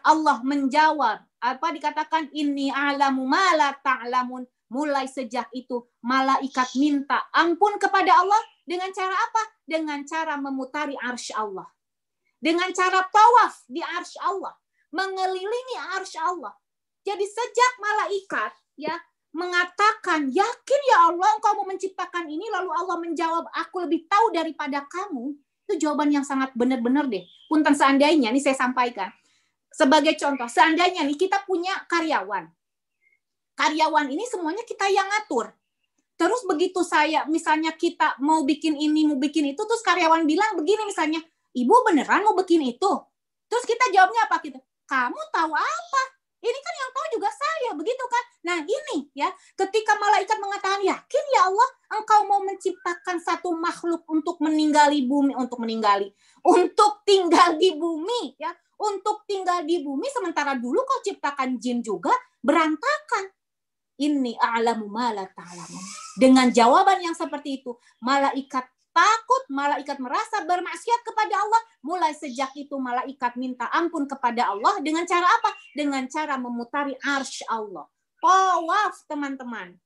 Allah menjawab, apa dikatakan, inni a'lamu ma la ta'lamun, mulai sejak itu malaikat minta ampun kepada Allah dengan cara apa? Dengan cara memutari arsy Allah. Dengan cara tawaf di arsy Allah, mengelilingi arsy Allah. Jadi sejak malaikat ya mengatakan, yakin ya Allah engkau mau menciptakan ini, lalu Allah menjawab, aku lebih tahu daripada kamu, itu jawaban yang sangat benar-benar deh. Punten seandainya, nih saya sampaikan. Sebagai contoh, seandainya nih kita punya karyawan. Karyawan ini semuanya kita yang ngatur. Terus begitu misalnya kita mau bikin ini, mau bikin itu, terus karyawan bilang begini misalnya, ibu beneran mau bikin itu? Terus kita jawabnya apa gitu? Kamu tahu apa? Ini kan yang tahu juga saya, begitu kan? Nah ini ya, ketika malaikat mengatakan, yakin ya Allah, engkau mau menciptakan satu makhluk untuk tinggal di bumi, ya, untuk tinggal di bumi, sementara dulu kau ciptakan jin juga berantakan. Inni a'lamu ma la ta'lamun. Dengan jawaban yang seperti itu, malaikat takut, malaikat merasa bermaksiat kepada Allah. Mulai sejak itu malaikat minta ampun kepada Allah dengan cara apa? Dengan cara memutari arsy Allah. Tawaf, teman-teman.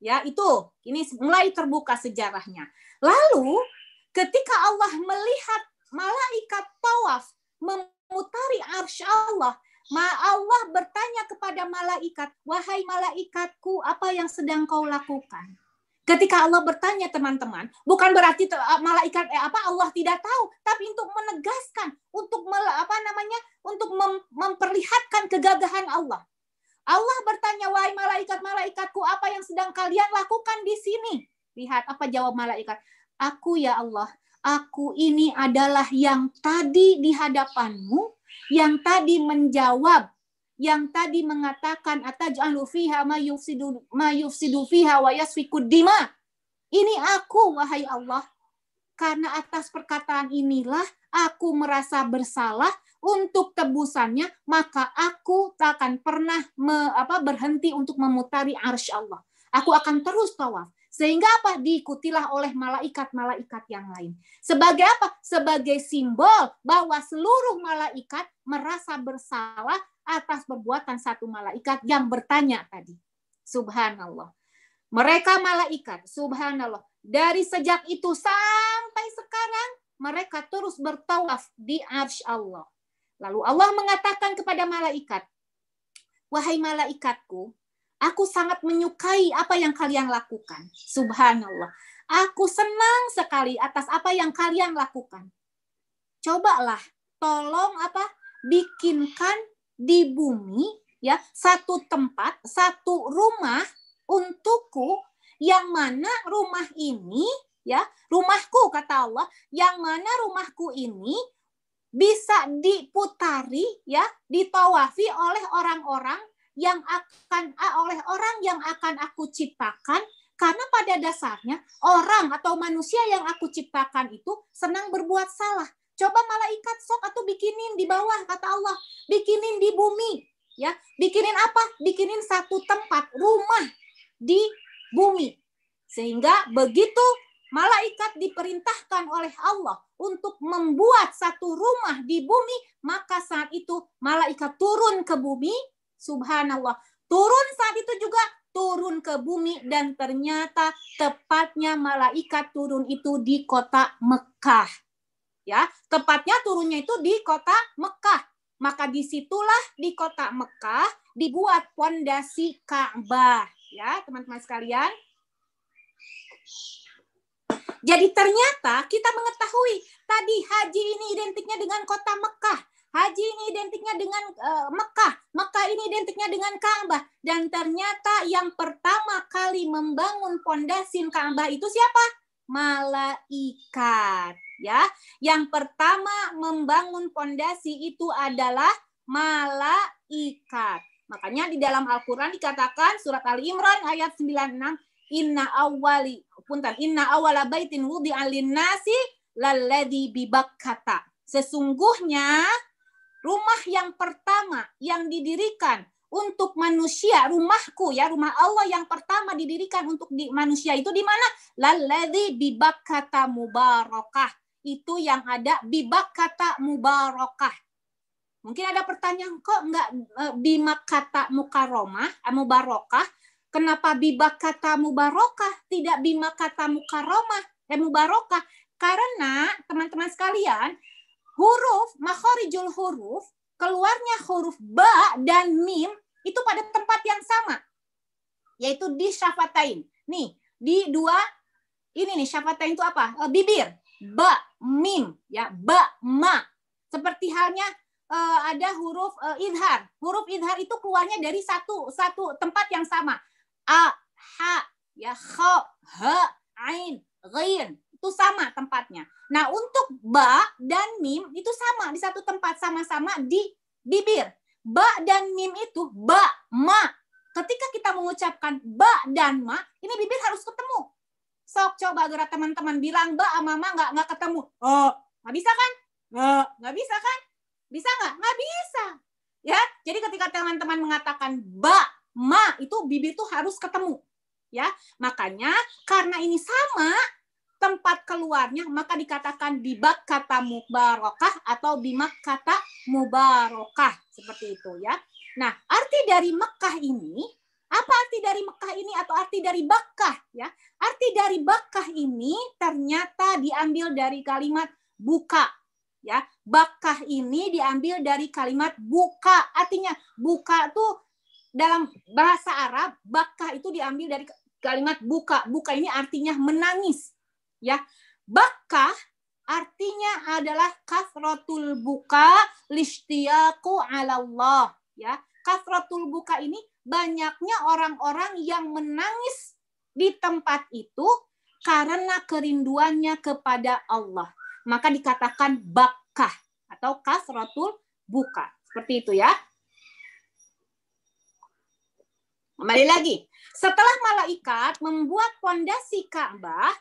Ya, itu. Ini mulai terbuka sejarahnya. Lalu, ketika Allah melihat malaikat tawaf memutari arsy Allah, Allah bertanya kepada malaikat, wahai malaikatku, apa yang sedang kau lakukan? Ketika Allah bertanya, teman-teman, bukan berarti malaikat Allah tidak tahu, tapi untuk menegaskan, untuk memperlihatkan kegagahan Allah. Allah bertanya, wahai malaikat-malaikatku, apa yang sedang kalian lakukan di sini? Lihat apa jawab malaikat. Aku ya Allah, aku ini adalah yang tadi di hadapanmu, yang tadi menjawab, yang tadi mengatakan ataj'alu fiha ma yufsidu fiha wa yasfikud dima. Ini aku, wahai Allah. Karena atas perkataan inilah aku merasa bersalah, untuk tebusannya maka aku tak akan pernah berhenti untuk memutari arsy Allah. Aku akan terus tawaf. Sehingga apa? Diikutilah oleh malaikat-malaikat yang lain. Sebagai apa? Sebagai simbol bahwa seluruh malaikat merasa bersalah atas perbuatan satu malaikat yang bertanya tadi. Subhanallah. Mereka malaikat, subhanallah. Dari sejak itu sampai sekarang, mereka terus bertawaf di arsy Allah. Lalu Allah mengatakan kepada malaikat, wahai malaikatku, aku sangat menyukai apa yang kalian lakukan. Subhanallah. Aku senang sekali atas apa yang kalian lakukan. Cobalah, tolong bikinkan di bumi ya satu tempat, satu rumah untukku, yang mana rumah ini ya, rumahku kata Allah, yang mana rumahku ini bisa diputari ya, ditawafi oleh orang-orang yang akan aku ciptakan, karena pada dasarnya orang atau manusia yang aku ciptakan itu senang berbuat salah. Coba malaikat sok atau bikinin di bawah, kata Allah, bikinin di bumi ya, bikinin apa? Bikinin satu tempat rumah di bumi, sehingga begitu malaikat diperintahkan oleh Allah untuk membuat satu rumah di bumi, maka saat itu malaikat turun ke bumi. Subhanallah. Turun saat itu juga turun ke bumi, dan ternyata tepatnya malaikat turun itu di kota Mekah. Ya, tepatnya turunnya itu di kota Mekah. Maka disitulah di kota Mekah dibuat pondasi Ka'bah. Ya, teman-teman sekalian. Jadi ternyata kita mengetahui tadi haji ini identiknya dengan kota Mekah. Haji ini identiknya dengan Mekah. Mekah ini identiknya dengan Ka'bah. Dan ternyata yang pertama kali membangun pondasi Ka'bah itu siapa? Malaikat. Ya, yang pertama membangun pondasi itu adalah malaikat. Makanya di dalam Al-Quran dikatakan surat Ali Imran ayat 96, inna awwala baitin wudi'a lin-nasi lalladzi bi Bakkata. Sesungguhnya rumah yang pertama yang didirikan untuk manusia, rumahku ya, rumah Allah yang pertama didirikan untuk manusia itu di mana? Lalladzi bi Bakkata mubarakah. Itu yang ada bi Bakkata mubarakah. Mungkin ada pertanyaan, kok enggak bi Makkata mukarramah, mubarakah? Kenapa bi Bakkata mubarakah, tidak bi Makkata mukarramah, mubarakah? Karena teman-teman sekalian, huruf makharijul huruf, keluarnya huruf ba dan mim itu pada tempat yang sama, yaitu di syafatain. Nih, di dua ini nih syafatain itu apa? Bibir. Ba, mim, ya, ba, ma. Seperti halnya ada huruf idhar. Huruf idhar itu keluarnya dari satu tempat yang sama. A, ha, ya, kha, ha, ain, ghain. Itu sama tempatnya. Nah, untuk ba dan mim itu sama di satu tempat, sama-sama di bibir. Ba dan mim itu ba, ma. Ketika kita mengucapkan ba dan ma, ini bibir harus ketemu. Sok coba gerak teman-teman bilang ba sama ma nggak ketemu. Oh, nggak bisa kan? Nggak bisa kan? Bisa nggak? Nggak bisa. Ya, jadi ketika teman-teman mengatakan ba, ma, itu bibir tuh harus ketemu. Ya, makanya karena ini sama tempat keluarnya, maka dikatakan bi Bakkata mubarakah atau bi Makkata mubarakah, seperti itu ya. Nah, arti dari Mekah ini, apa arti dari Mekah ini atau arti dari Bakkah ya? Arti dari Bakkah ini ternyata diambil dari kalimat buka ya. Bakkah ini diambil dari kalimat buka. Artinya buka tuh dalam bahasa Arab, Bakkah itu diambil dari kalimat buka. Buka ini artinya menangis. Ya, Bakkah artinya adalah kasratul buka lishtiyaqu 'ala Allah, ya. Kasratul buka ini banyaknya orang-orang yang menangis di tempat itu karena kerinduannya kepada Allah. Maka dikatakan Bakkah atau kasratul buka. Seperti itu ya. Kembali lagi. Setelah malaikat membuat pondasi Ka'bah,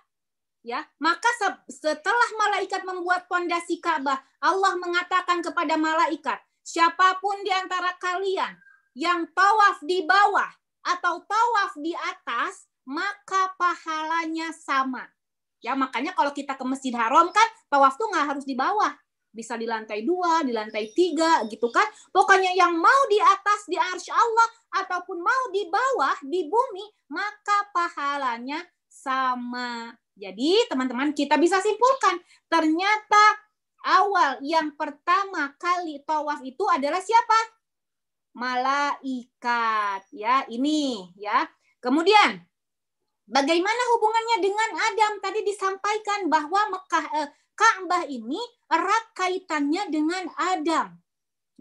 ya, maka setelah malaikat membuat pondasi Ka'bah, Allah mengatakan kepada malaikat, siapapun di antara kalian yang tawaf di bawah atau tawaf di atas, maka pahalanya sama. Ya, makanya kalau kita ke Masjid Haram kan, tawaf tuh nggak harus di bawah. Bisa di lantai 2, di lantai 3, gitu kan. Pokoknya yang mau di atas, di arsy Allah, ataupun mau di bawah, di bumi, maka pahalanya sama. Jadi teman-teman kita bisa simpulkan ternyata awal yang pertama kali tawaf itu adalah siapa? Malaikat ya, ini ya. Kemudian bagaimana hubungannya dengan Adam? Tadi disampaikan bahwa Ka'bah ini erat kaitannya dengan Adam.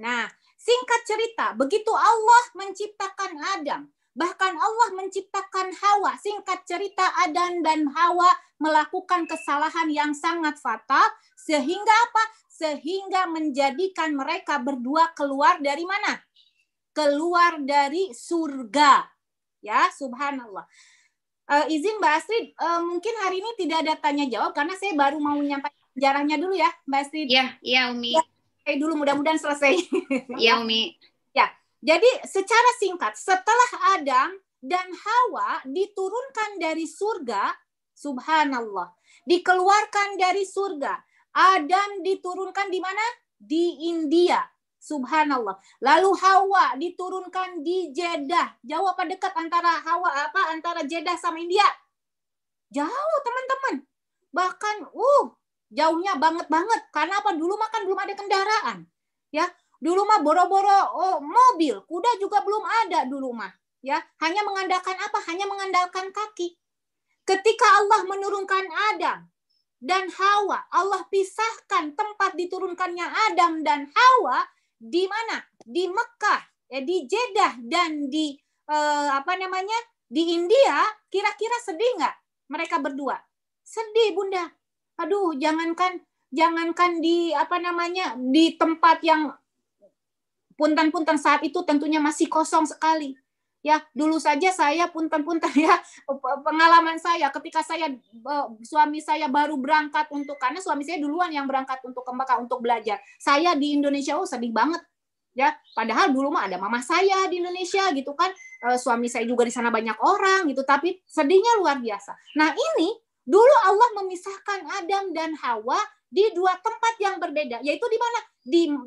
Nah, singkat cerita, begitu Allah menciptakan Adam, bahkan Allah menciptakan Hawa. Singkat cerita, Adam dan Hawa melakukan kesalahan yang sangat fatal. Sehingga apa? Sehingga menjadikan mereka berdua keluar dari mana? Keluar dari surga. Ya, subhanallah. Izin Mbak Astrid, mungkin hari ini tidak ada tanya jawab karena saya baru mau menyampaikan sejarahnya dulu ya, Mbak Astrid. Iya, Umi. Ya, dulu mudah-mudahan selesai. Iya, Umi. Ya, jadi secara singkat, setelah Adam dan Hawa diturunkan dari surga, subhanallah, dikeluarkan dari surga. Adam diturunkan di mana? Di India. Subhanallah. Lalu Hawa diturunkan di Jeddah. Jauh apa dekat antara antara Jeddah sama India? Jauh, teman-teman. Bahkan jauhnya banget. Karena apa? Dulu mah kan belum ada kendaraan. Ya, dulu mah boro-boro mobil, kuda juga belum ada dulu mah. Ya, hanya mengandalkan apa? Hanya mengandalkan kaki. Ketika Allah menurunkan Adam dan Hawa, Allah pisahkan tempat diturunkannya Adam dan Hawa di mana? Di Mekah, ya, di Jeddah dan di di India. Kira-kira sedih nggak mereka berdua? Sedih, Bunda. Aduh, jangankan di tempat yang punten-punten saat itu tentunya masih kosong sekali. Ya, dulu saja saya punten-punten ya, pengalaman saya ketika suami saya baru berangkat karena suami saya duluan yang berangkat untuk ke Mekah untuk belajar. Saya di Indonesia, sedih banget. Ya, padahal dulu mah ada mama saya di Indonesia gitu kan. Suami saya juga di sana banyak orang gitu, tapi sedihnya luar biasa. Nah, ini dulu Allah memisahkan Adam dan Hawa di dua tempat yang berbeda, yaitu di mana?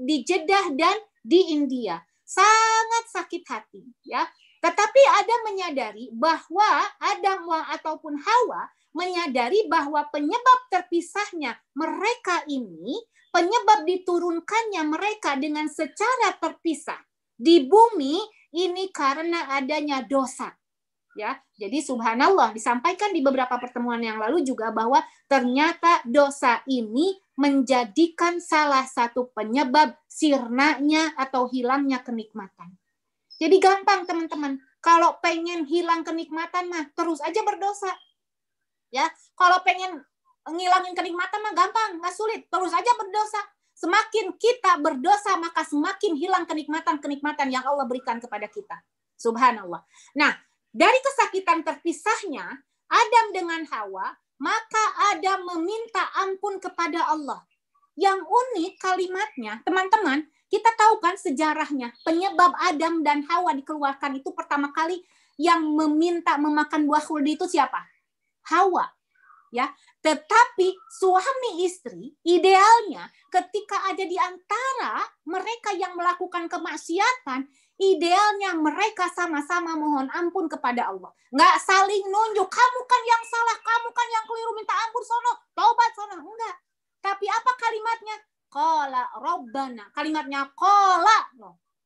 Di Jeddah dan di India. Sangat sakit hati, ya. Tetapi Adam menyadari bahwa ataupun Hawa menyadari bahwa penyebab terpisahnya mereka ini, penyebab diturunkannya mereka dengan secara terpisah di bumi ini karena adanya dosa. Ya, jadi subhanallah disampaikan di beberapa pertemuan yang lalu juga bahwa ternyata dosa ini menjadikan salah satu penyebab sirnanya atau hilangnya kenikmatan. Jadi gampang teman-teman, kalau pengen hilang kenikmatan mah terus aja berdosa. Ya, kalau pengen ngilangin kenikmatan mah gampang, nggak sulit, terus aja berdosa. Semakin kita berdosa maka semakin hilang kenikmatan-kenikmatan yang Allah berikan kepada kita. Subhanallah. Nah, dari kesakitan terpisahnya Adam dengan Hawa, maka Adam meminta ampun kepada Allah. Yang unik kalimatnya, teman-teman, kita tahu kan sejarahnya, penyebab Adam dan Hawa dikeluarkan itu pertama kali yang meminta memakan buah khuldi itu siapa? Hawa. Ya, tetapi suami istri idealnya ketika ada di antara mereka yang melakukan kemaksiatan, idealnya mereka sama-sama mohon ampun kepada Allah. Nggak saling nunjuk, kamu kan yang salah, kamu kan yang keliru, minta ampun sono, taubat sono. Enggak. Tapi apa kalimatnya? Qala Rabbana. Kalimatnya qala.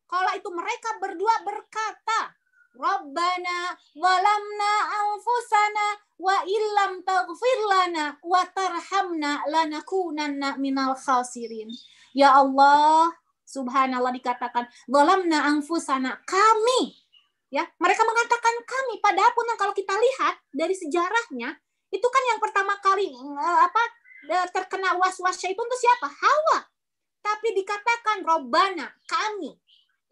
Qala itu mereka berdua berkata, Rabbana walamna anfusana wa illam taghfir lana wa tarhamna lanakunanna minal khasirin. Ya Allah, subhanallah dikatakan, walamna anfusana, kami. Ya, mereka mengatakan kami, padahal pun kalau kita lihat dari sejarahnya, itu kan yang pertama kali terkena was-wasnya itu untuk siapa? Hawa. Tapi dikatakan Robbana, kami.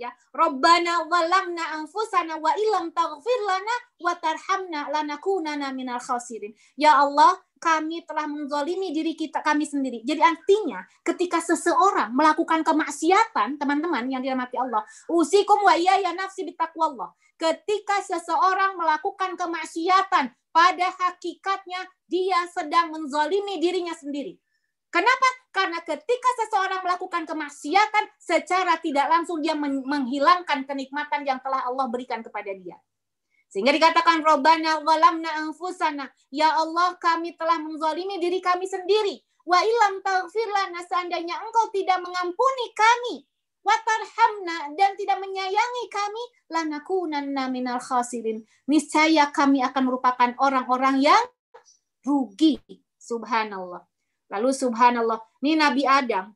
Ya, Robbana walamna anfusana wa illam taghfir lana wa tarhamna lanakunana minal khasirin. Ya Allah, kami telah menzalimi diri kami sendiri. Jadi artinya ketika seseorang melakukan kemaksiatan, teman-teman yang dirahmati Allah, usikum wa iyaya nafsi bitaqwallah. Ketika seseorang melakukan kemaksiatan, pada hakikatnya dia sedang menzalimi dirinya sendiri. Kenapa? Karena ketika seseorang melakukan kemaksiatan, secara tidak langsung dia menghilangkan kenikmatan yang telah Allah berikan kepada dia. Sehingga dikatakan Rabbana walamna anfusana, ya Allah kami telah menzalimi diri kami sendiri. Wa illam taghfir lana, seandainya engkau tidak mengampuni kami, wa tarhamna, dan tidak menyayangi kami, lanakunanna minal khasirin. Niscaya kami akan merupakan orang-orang yang rugi. Subhanallah. Lalu subhanallah, ini Nabi Adam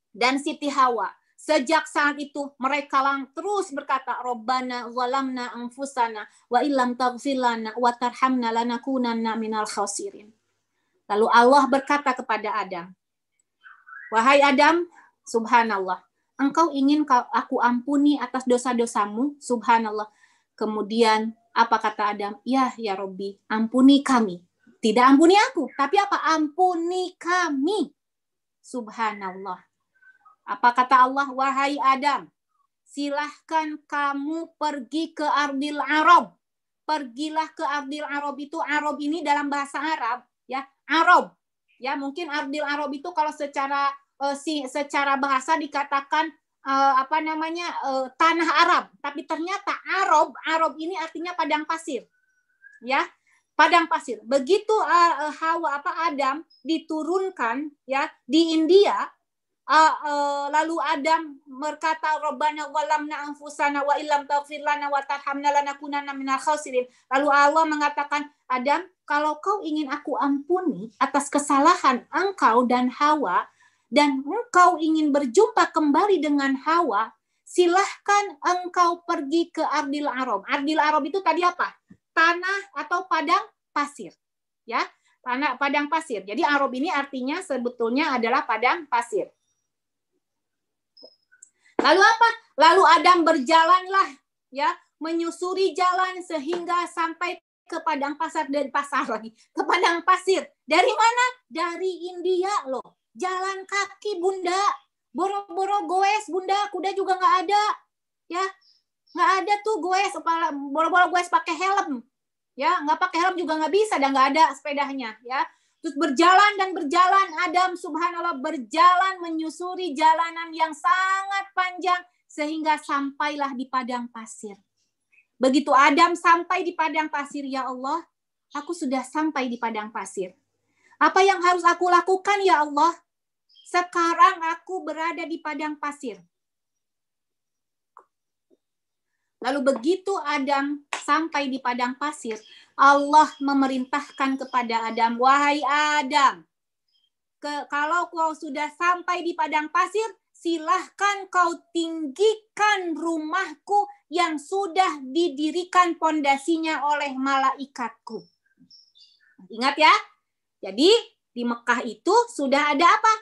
dan Siti Hawa. Sejak saat itu mereka terus berkata, Rabbana zalamna anfusana wa illam taghfir lana wa tarhamna lanakunanna minal khasirin. Lalu Allah berkata kepada Adam, wahai Adam, subhanallah, engkau ingin aku ampuni atas dosa-dosamu? Subhanallah. Kemudian apa kata Adam? Ya Rabbi, ampuni kami. Tidak ampuni aku, tapi apa? Ampuni kami. Subhanallah. Apa kata Allah? Wahai Adam, silahkan kamu pergi ke Ardil Arab. Pergilah ke Ardil Arab itu, Arab ini dalam bahasa Arab, ya, Arab. Ya, mungkin Ardil Arab itu kalau secara bahasa dikatakan tanah Arab, tapi ternyata Arab ini artinya padang pasir. Ya. Padang pasir. Begitu Adam diturunkan ya di India, Lalu Adam berkata, Rabbana zalamna anfusana wa illam taghfir lana wa tarhamna lanakunanna minal khasirin. Lalu Allah mengatakan, Adam, kalau kau ingin aku ampuni atas kesalahan engkau dan Hawa, dan engkau ingin berjumpa kembali dengan Hawa, silahkan engkau pergi ke Ardil Arab. Ardil Arab itu tadi apa? Tanah atau padang pasir. Ya, tanah padang pasir. Jadi Arab ini artinya sebetulnya adalah padang pasir. Lalu apa? Lalu Adam berjalanlah, ya, menyusuri jalan sehingga sampai ke padang pasir dan pasar lagi, ke padang pasir. Dari mana? Dari India loh. Jalan kaki Bunda, boro-boro goes Bunda, kuda juga nggak ada, ya, nggak ada tuh goes, boro-boro goes pakai helm, ya, nggak pakai helm juga nggak bisa, dan nggak ada sepedanya, ya. Terus berjalan dan berjalan, Adam subhanallah berjalan menyusuri jalanan yang sangat panjang sehingga sampailah di padang pasir. Begitu Adam sampai di padang pasir, ya Allah, aku sudah sampai di padang pasir. Apa yang harus aku lakukan, ya Allah? Sekarang aku berada di padang pasir. Lalu begitu Adam sampai di padang pasir, Allah memerintahkan kepada Adam, wahai Adam, kalau kau sudah sampai di padang pasir, silahkan kau tinggikan rumahku yang sudah didirikan pondasinya oleh malaikatku. Ingat ya, jadi di Mekah itu sudah ada apa?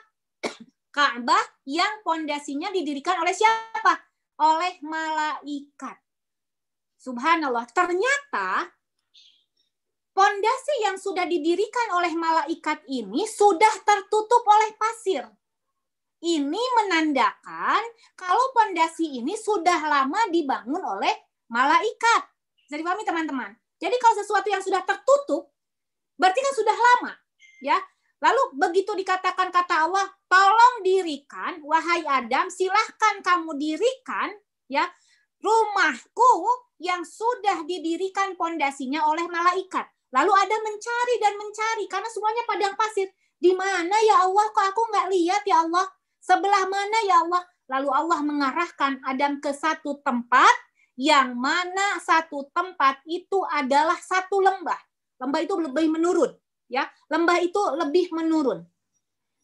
Ka'bah yang pondasinya didirikan oleh siapa? Oleh malaikat. Subhanallah, ternyata pondasi yang sudah didirikan oleh malaikat ini sudah tertutup oleh pasir. Ini menandakan kalau pondasi ini sudah lama dibangun oleh malaikat. Bisa dipahami teman-teman? Jadi kalau sesuatu yang sudah tertutup, berarti kan sudah lama, ya. Lalu begitu dikatakan kata Allah, tolong dirikan, wahai Adam, silahkan kamu dirikan, ya, rumahku yang sudah didirikan pondasinya oleh malaikat. Lalu Adam mencari dan mencari karena semuanya padang pasir. Di mana ya Allah? Kok aku nggak lihat ya Allah? Sebelah mana ya Allah? Lalu Allah mengarahkan Adam ke satu tempat yang mana satu tempat itu adalah satu lembah. Lembah itu lebih menurun, ya. Lembah itu lebih menurun.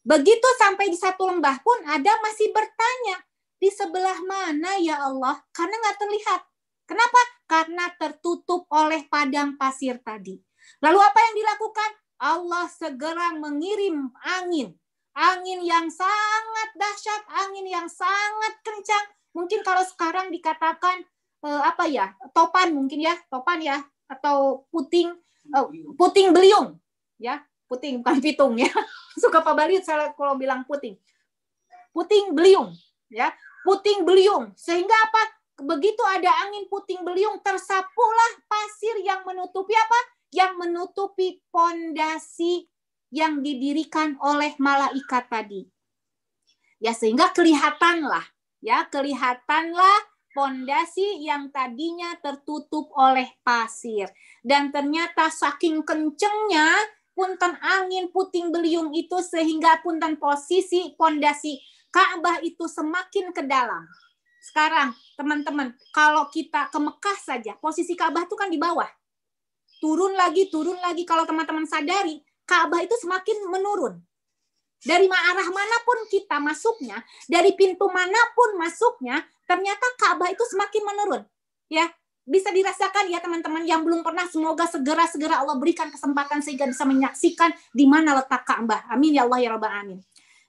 Begitu sampai di satu lembah pun Adam masih bertanya, di sebelah mana ya Allah? Karena nggak terlihat. Kenapa? Karena tertutup oleh padang pasir tadi. Lalu apa yang dilakukan? Allah segera mengirim angin. Angin yang sangat dahsyat, angin yang sangat kencang. Mungkin kalau sekarang dikatakan apa ya? Topan mungkin ya, topan ya, atau puting beliung, ya. Puting bukan pitung ya. Suka Pak Bali saya kalau bilang puting. Puting beliung, ya. Puting beliung. Sehingga apa? Begitu ada angin puting beliung, tersapulah pasir yang menutupi apa? Yang menutupi pondasi yang didirikan oleh malaikat tadi. Ya, sehingga kelihatanlah pondasi yang tadinya tertutup oleh pasir. Dan ternyata saking kencengnya punten angin puting beliung itu sehingga punten posisi pondasi Ka'bah itu semakin ke dalam. Sekarang, teman-teman, kalau kita ke Mekah saja, posisi Ka'bah itu kan di bawah. Turun lagi. Kalau teman-teman sadari, Ka'bah itu semakin menurun. Dari arah manapun kita masuknya, dari pintu manapun masuknya, ternyata Ka'bah itu semakin menurun. Ya, bisa dirasakan ya teman-teman yang belum pernah, semoga segera Allah berikan kesempatan sehingga bisa menyaksikan di mana letak Ka'bah. Amin ya Allah ya Rabbal alamin.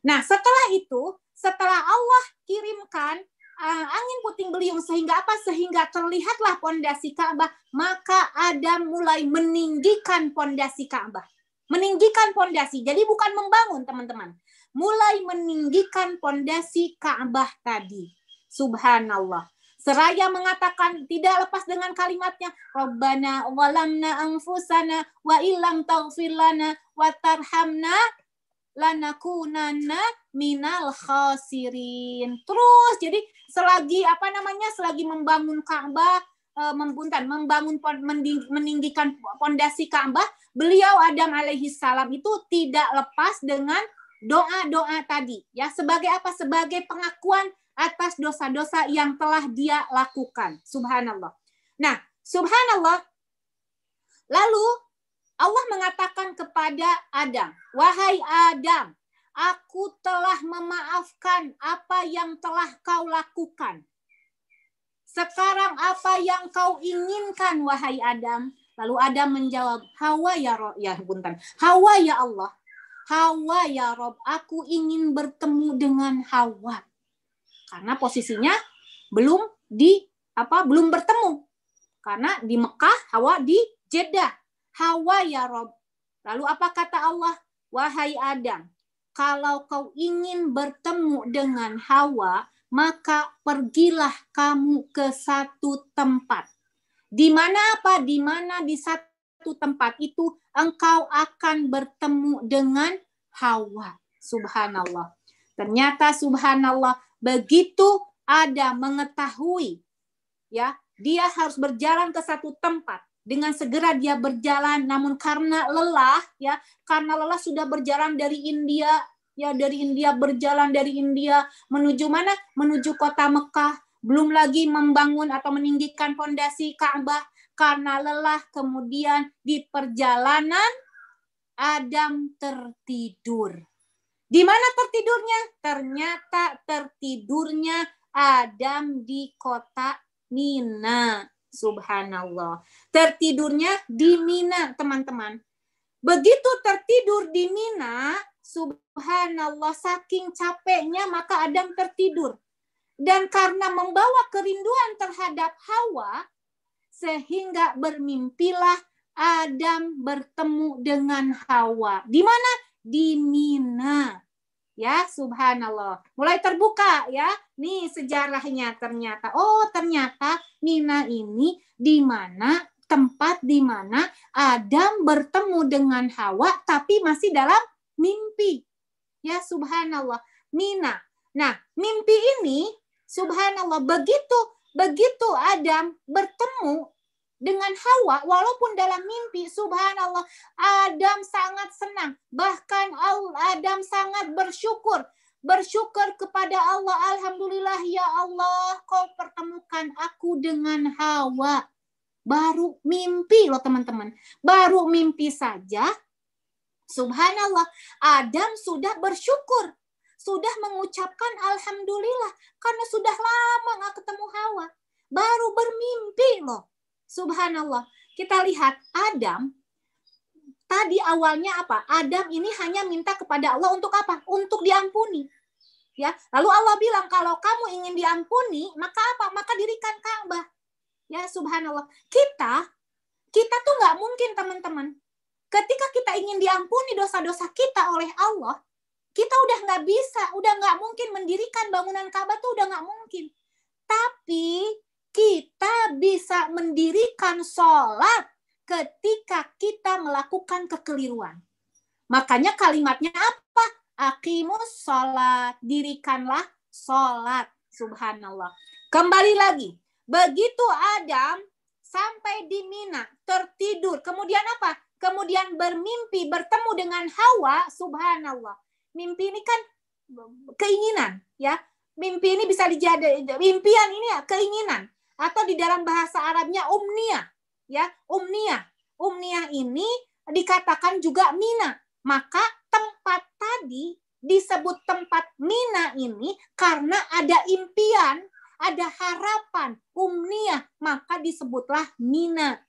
Nah, setelah Allah kirimkan angin puting beliung sehingga apa? Sehingga terlihatlah pondasi Ka'bah, maka Adam mulai meninggikan pondasi Ka'bah. Meninggikan pondasi. Jadi bukan membangun, teman-teman. Mulai meninggikan pondasi Ka'bah tadi. Subhanallah. Seraya mengatakan tidak lepas dengan kalimatnya, Rabbana walamna anfusana wa illam taghfir lana wa tarhamna lanakunanna minal khasirin. Terus jadi selagi membangun Ka'bah, meninggikan pondasi Ka'bah, beliau Adam alaihi salam itu tidak lepas dengan doa-doa tadi. Ya, sebagai apa? Sebagai pengakuan atas dosa-dosa yang telah dia lakukan. Subhanallah. Nah, subhanallah. Lalu Allah mengatakan kepada Adam, wahai Adam, aku telah memaafkan apa yang telah kau lakukan. Sekarang apa yang kau inginkan, wahai Adam? Lalu Adam menjawab, Hawa ya buntan. Hawa ya Allah. Hawa ya Rob, aku ingin bertemu dengan Hawa. Karena posisinya belum bertemu. Karena di Mekah, Hawa di Jeddah. Hawa ya Rob. Lalu apa kata Allah? Wahai Adam, kalau kau ingin bertemu dengan Hawa, maka pergilah kamu ke satu tempat. Di mana apa? Di mana di satu tempat itu engkau akan bertemu dengan Hawa. Subhanallah. Ternyata subhanallah, begitu Adam mengetahui, ya, dia harus berjalan ke satu tempat. Dengan segera dia berjalan, namun karena lelah sudah berjalan dari India, berjalan dari India menuju mana? Menuju kota Mekah, belum lagi membangun atau meninggikan fondasi Ka'bah. Karena lelah, kemudian di perjalanan Adam tertidur. Di mana tertidurnya? Ternyata tertidurnya Adam di kota Mina. Subhanallah. Tertidurnya di Mina, teman-teman. Begitu tertidur di Mina, subhanallah, saking capeknya maka Adam tertidur. Dan karena membawa kerinduan terhadap Hawa, sehingga bermimpilah Adam bertemu dengan Hawa. Di mana? Di Mina. Ya, subhanallah. Mulai terbuka ya. Nih sejarahnya ternyata. Oh, ternyata Mina ini tempat di mana Adam bertemu dengan Hawa tapi masih dalam mimpi. Ya, subhanallah. Mina. Nah, mimpi ini subhanallah begitu Adam bertemu dengan Hawa, walaupun dalam mimpi, subhanallah, Adam sangat senang. Bahkan Adam sangat bersyukur. Bersyukur kepada Allah. Alhamdulillah ya Allah, kau pertemukan aku dengan Hawa. Baru mimpi loh teman-teman. Baru mimpi saja, subhanallah, Adam sudah bersyukur. Sudah mengucapkan alhamdulillah. Karena sudah lama gak ketemu Hawa. Baru bermimpi loh. Subhanallah. Kita lihat Adam tadi awalnya apa? Adam ini hanya minta kepada Allah untuk apa? Untuk diampuni. Ya. Lalu Allah bilang kalau kamu ingin diampuni, maka apa? Maka dirikan Ka'bah. Ya, subhanallah. Kita tuh nggak mungkin teman-teman. Ketika kita ingin diampuni dosa-dosa kita oleh Allah, kita udah nggak bisa, udah nggak mungkin mendirikan bangunan Ka'bah tuh udah nggak mungkin. Tapi kita bisa mendirikan sholat ketika kita melakukan kekeliruan. Makanya kalimatnya apa? Aqimus sholat. Dirikanlah sholat. Subhanallah. Kembali lagi. Begitu Adam sampai di Mina, tertidur. Kemudian apa? Kemudian bermimpi, bertemu dengan Hawa. Subhanallah. Mimpi ini kan keinginan. Ya. Mimpi ini bisa dijadikan, impian ini ya, keinginan. Atau di dalam bahasa Arabnya umniyah, ya, umniyah ini dikatakan juga Mina. Maka tempat tadi disebut tempat Mina ini karena ada impian, ada harapan, umniyah, maka disebutlah Mina.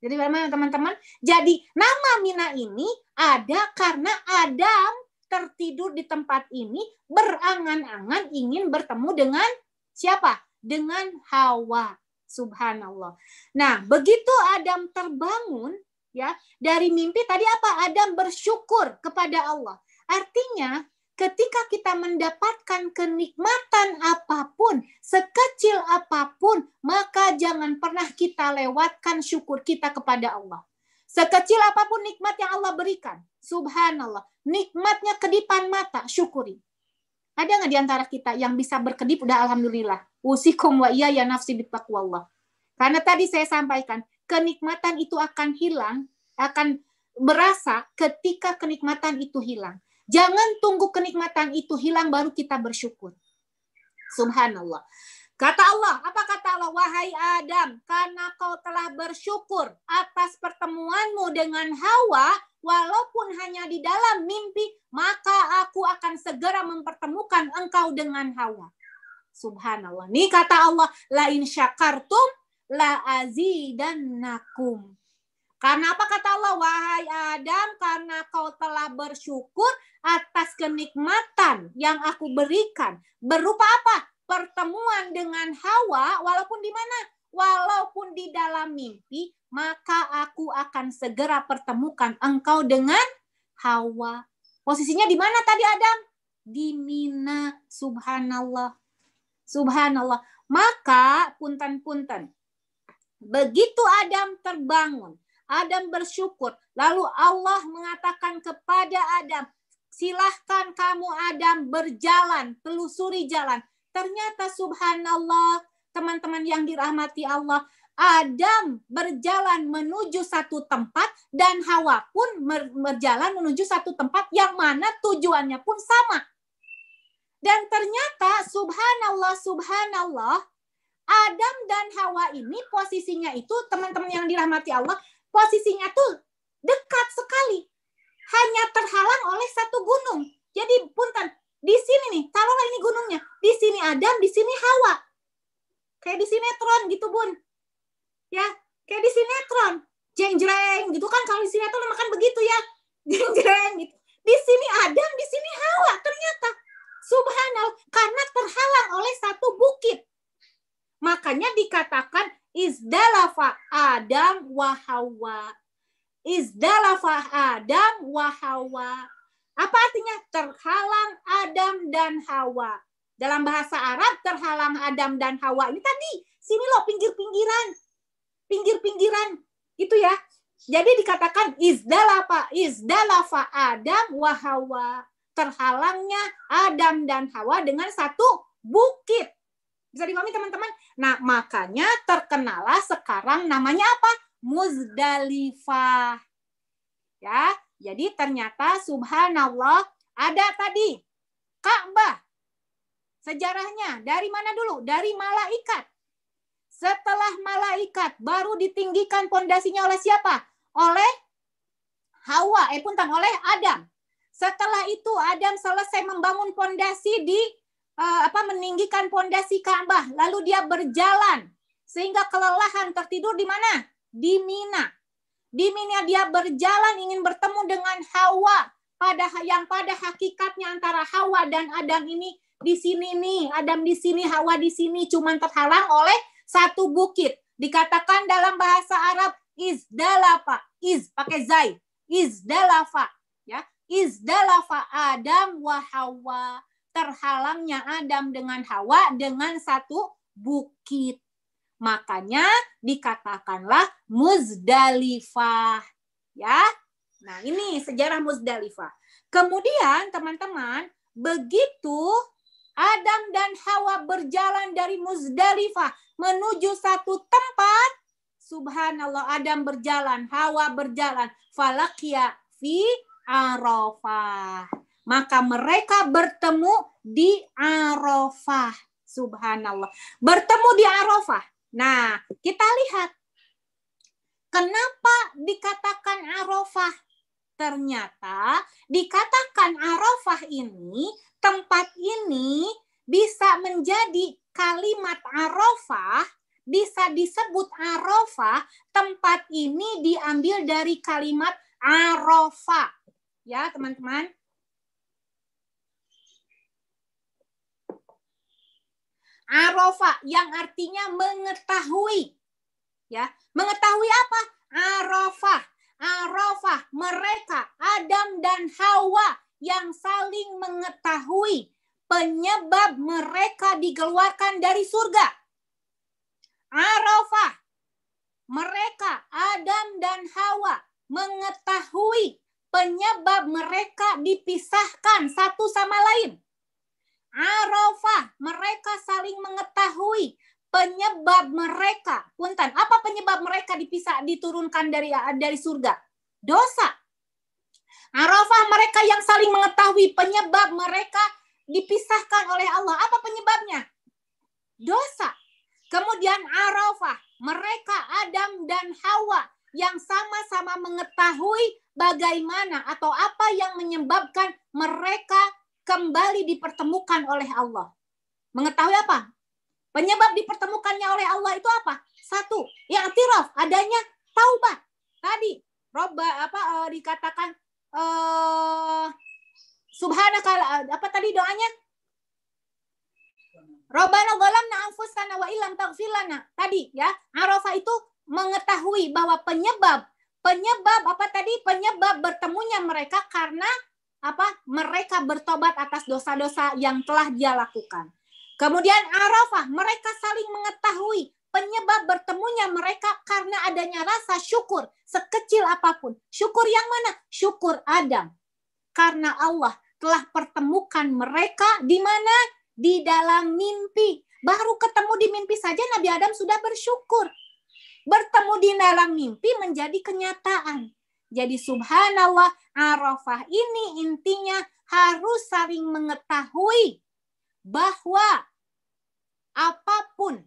Jadi bagaimana teman-teman? Jadi nama Mina ini ada karena Adam tertidur di tempat ini berangan-angan ingin bertemu dengan siapa? Dengan Hawa. Subhanallah. Nah, begitu Adam terbangun ya dari mimpi tadi apa? Adam bersyukur kepada Allah. Artinya, ketika kita mendapatkan kenikmatan apapun, sekecil apapun, maka jangan pernah kita lewatkan syukur kita kepada Allah. Sekecil apapun nikmat yang Allah berikan, subhanallah, nikmatnya kedipan mata, syukuri. Ada nggak di antara kita yang bisa berkedip udah alhamdulillah? Usikum wa iya ya nafsi bittaqwallah. Karena tadi saya sampaikan, kenikmatan itu akan hilang, akan berasa ketika kenikmatan itu hilang. Jangan tunggu kenikmatan itu hilang baru kita bersyukur. Subhanallah. Kata Allah, apa kata Allah? Wahai Adam, karena kau telah bersyukur atas pertemuanmu dengan Hawa, walaupun hanya di dalam mimpi, maka aku akan segera mempertemukan engkau dengan Hawa. Subhanallah. Ini kata Allah, la in syakartum la azidannakum. Karena apa kata Allah? Wahai Adam, karena kau telah bersyukur atas kenikmatan yang aku berikan. Berupa apa? Pertemuan dengan Hawa, walaupun di mana? Walaupun di dalam mimpi, maka aku akan segera pertemukan engkau dengan Hawa. Posisinya di mana tadi Adam? Di Mina. Subhanallah. Subhanallah. Maka, punten-punten. Begitu Adam terbangun, Adam bersyukur. Lalu Allah mengatakan kepada Adam, silahkan kamu Adam berjalan, telusuri jalan. Ternyata subhanallah, teman-teman yang dirahmati Allah, Adam berjalan menuju satu tempat dan Hawa pun berjalan menuju satu tempat yang mana tujuannya pun sama. Dan ternyata subhanallah, subhanallah, Adam dan Hawa ini posisinya itu, teman-teman yang dirahmati Allah, posisinya tuh dekat sekali. Hanya terhalang oleh satu gunung. Jadi punten, di sini nih, taruhlah ini gunungnya. Di sini Adam, di sini Hawa. Kayak di sinetron gitu, Bun. Ya, kayak di sinetron. Jeng-jreng gitu kan, kalau di sinetron makan begitu ya. Jeng-jreng gitu. Di sini Adam, di sini Hawa. Ternyata, subhanallah, karena terhalang oleh satu bukit. Makanya dikatakan izdalafa Adam wa Hawa. Izdalafa Adam wa Hawa. Apa artinya? Terhalang Adam dan Hawa. Dalam bahasa Arab, terhalang Adam dan Hawa. Ini tadi, sini loh pinggir-pinggiran. Pinggir-pinggiran. Gitu ya. Jadi dikatakan izdalafa Adam wa Hawa. Terhalangnya Adam dan Hawa dengan satu bukit. Bisa dipahami teman-teman? Nah, makanya terkenalah sekarang namanya apa? Muzdalifah. Ya, jadi ternyata subhanallah ada tadi Ka'bah. Sejarahnya dari mana dulu? Dari malaikat. Setelah malaikat baru ditinggikan pondasinya oleh siapa? Oleh Hawa, oleh Adam. Setelah itu Adam selesai membangun pondasi di meninggikan pondasi Ka'bah, lalu dia berjalan sehingga kelelahan tertidur di mana? Di Mina. Di Mina dia berjalan ingin bertemu dengan Hawa, pada hakikatnya antara Hawa dan Adam ini di sini nih, Adam di sini, Hawa di sini, cuman terhalang oleh satu bukit. Dikatakan dalam bahasa Arab izdalafa, pakai zai, izdalafa, ya, izdalafa Adam wa Hawa. Terhalangnya Adam dengan Hawa dengan satu bukit. Makanya dikatakanlah Muzdalifah. Ya. Nah, ini sejarah Muzdalifah. Kemudian, teman-teman, begitu Adam dan Hawa berjalan dari Muzdalifah menuju satu tempat, subhanallah, Adam berjalan, Hawa berjalan, falaqya fi Arafah. Maka mereka bertemu di Arafah. Subhanallah. Bertemu di Arafah. Nah, kita lihat. Kenapa dikatakan Arafah? Ternyata dikatakan Arafah ini, tempat ini bisa menjadi kalimat Arafah, bisa disebut Arafah, tempat ini diambil dari kalimat Arafah. Ya, teman-teman. Arafah yang artinya mengetahui. Ya, mengetahui apa? Arafah. Arafah mereka Adam dan Hawa yang saling mengetahui penyebab mereka dikeluarkan dari surga. Arafah mereka Adam dan Hawa mengetahui penyebab mereka dipisahkan satu sama lain. Arafah, mereka saling mengetahui penyebab mereka. Punten, apa penyebab mereka diturunkan dari surga? Dosa. Arafah mereka yang saling mengetahui penyebab mereka dipisahkan oleh Allah. Apa penyebabnya? Dosa. Kemudian Arafah, mereka Adam dan Hawa yang sama-sama mengetahui bagaimana atau apa yang menyebabkan mereka kembali dipertemukan oleh Allah. Mengetahui apa? Penyebab dipertemukannya oleh Allah itu apa? Satu, i'tiraf, adanya taubat. Tadi dikatakan subhanaka, apa tadi doanya? Rabbana zalamna anfusana wa illam taghfir lana. Tadi ya, Arafah itu mengetahui bahwa penyebab apa tadi? Penyebab bertemunya mereka karena apa? Mereka bertobat atas dosa-dosa yang telah dia lakukan. Kemudian Arafah, mereka saling mengetahui penyebab bertemunya mereka karena adanya rasa syukur sekecil apapun. Syukur yang mana? Syukur Adam. Karena Allah telah pertemukan mereka di mana? Di dalam mimpi. Baru ketemu di mimpi saja Nabi Adam sudah bersyukur. Bertemu di dalam mimpi menjadi kenyataan. Jadi subhanallah, Arafah ini intinya harus saling mengetahui bahwa apapun,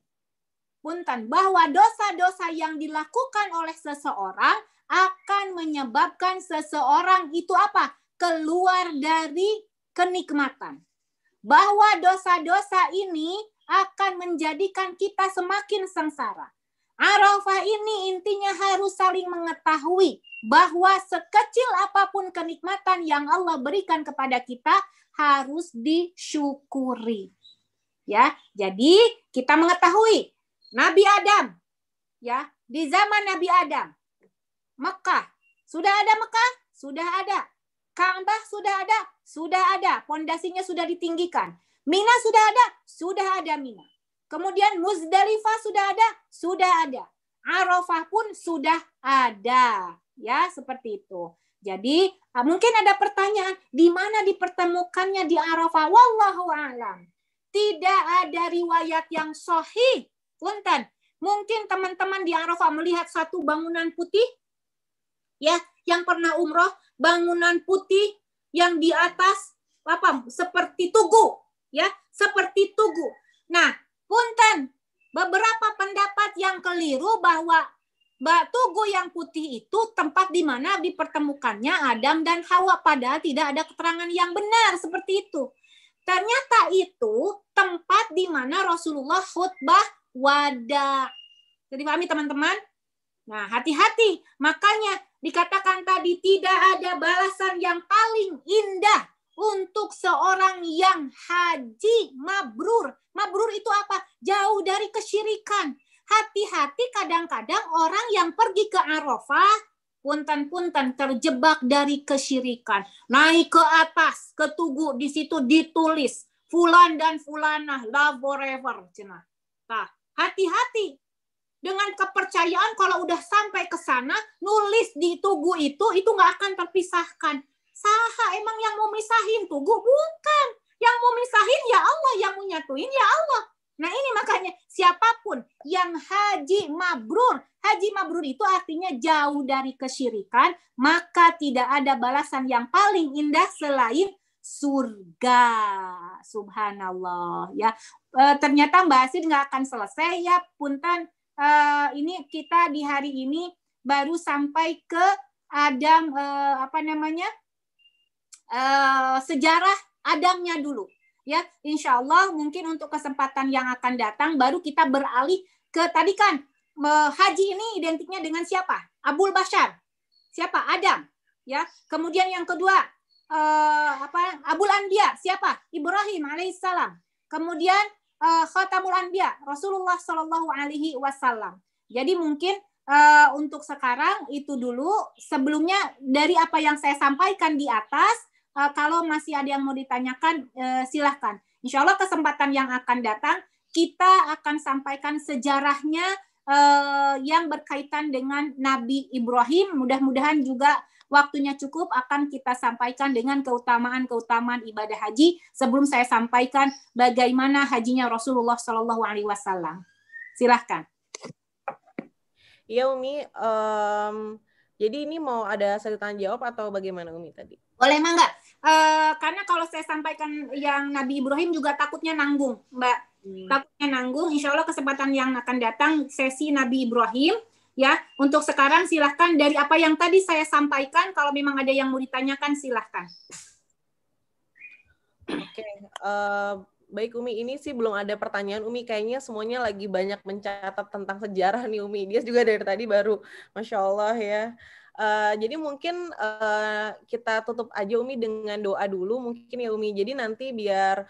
bahwa dosa-dosa yang dilakukan oleh seseorang akan menyebabkan seseorang itu apa? Keluar dari kenikmatan. Bahwa dosa-dosa ini akan menjadikan kita semakin sengsara. Arafah ini intinya harus saling mengetahui bahwa sekecil apapun kenikmatan yang Allah berikan kepada kita harus disyukuri. Ya, jadi kita mengetahui Nabi Adam, ya, di zaman Nabi Adam, Mekah sudah ada Mekah, sudah ada. Ka'bah sudah ada, pondasinya sudah ditinggikan. Mina sudah ada Mina. Kemudian Muzdalifah sudah ada. Arafah pun sudah ada, ya, seperti itu. Jadi mungkin ada pertanyaan, di mana dipertemukannya di Arafah? Wallahu a'lam. Tidak ada riwayat yang sahih. Punten, mungkin teman-teman di Arafah melihat satu bangunan putih, ya, yang pernah umroh, bangunan putih yang di atas apa? Seperti tugu, ya, seperti tugu. Nah, punten, beberapa pendapat yang keliru bahwa tugu yang putih itu tempat di mana dipertemukannya Adam dan Hawa, padahal tidak ada keterangan yang benar seperti itu. Ternyata itu tempat di mana Rasulullah khutbah wada. Jadi pahami teman-teman? Nah, hati-hati. Makanya dikatakan tadi tidak ada balasan yang paling indah untuk seorang yang haji mabrur. Mabrur itu apa? Jauh dari kesyirikan. Hati-hati, kadang-kadang orang yang pergi ke Arafah, punten-punten terjebak dari kesyirikan. Naik ke atas, ke tugu, di situ ditulis fulan dan fulanah love forever. Nah, hati-hati. Dengan kepercayaan kalau udah sampai ke sana, nulis di tugu itu nggak akan terpisahkan. Saha emang yang mau misahin tugu? Bukan. Yang mau misahin ya Allah, yang mau nyatuin ya Allah. Nah ini makanya siapapun yang haji mabrur itu artinya jauh dari kesyirikan, maka tidak ada balasan yang paling indah selain surga. Subhanallah. Ya, ternyata Mbak Asid nggak akan selesai ya, punten. Ini kita di hari ini baru sampai ke Adam, sejarah Adamnya dulu. Ya, insya Allah mungkin untuk kesempatan yang akan datang baru kita beralih ke tadi kan haji ini identiknya dengan siapa? Abul Bashar. Siapa? Adam. Ya. Kemudian yang kedua Abul Anbiya. Siapa? Ibrahim alaihissalam. Kemudian Khatamul Anbiya, Rasulullah Shallallahu Alaihi Wasallam. Jadi mungkin untuk sekarang itu dulu. Sebelumnya dari apa yang saya sampaikan di atas, kalau masih ada yang mau ditanyakan, silahkan. Insya Allah kesempatan yang akan datang kita akan sampaikan sejarahnya yang berkaitan dengan Nabi Ibrahim. Mudah-mudahan juga waktunya cukup akan kita sampaikan dengan keutamaan-keutamaan ibadah haji sebelum saya sampaikan bagaimana hajinya Rasulullah Shallallahu Alaihi Wasallam. Silahkan. Iya Umi, Jadi ini mau ada satu tanya jawab atau bagaimana Umi tadi? Boleh Mangga. Karena kalau saya sampaikan yang Nabi Ibrahim juga takutnya nanggung, Mbak. Takutnya nanggung. Insya Allah kesempatan yang akan datang sesi Nabi Ibrahim. Ya, untuk sekarang silahkan dari apa yang tadi saya sampaikan. Kalau memang ada yang mau ditanyakan silahkan. Oke, baik Umi, ini sih belum ada pertanyaan Umi, kayaknya semuanya lagi banyak mencatat tentang sejarah nih Umi. Dia juga dari tadi baru, Masya Allah ya. Jadi mungkin kita tutup aja Umi dengan doa dulu mungkin ya Umi. Jadi nanti biar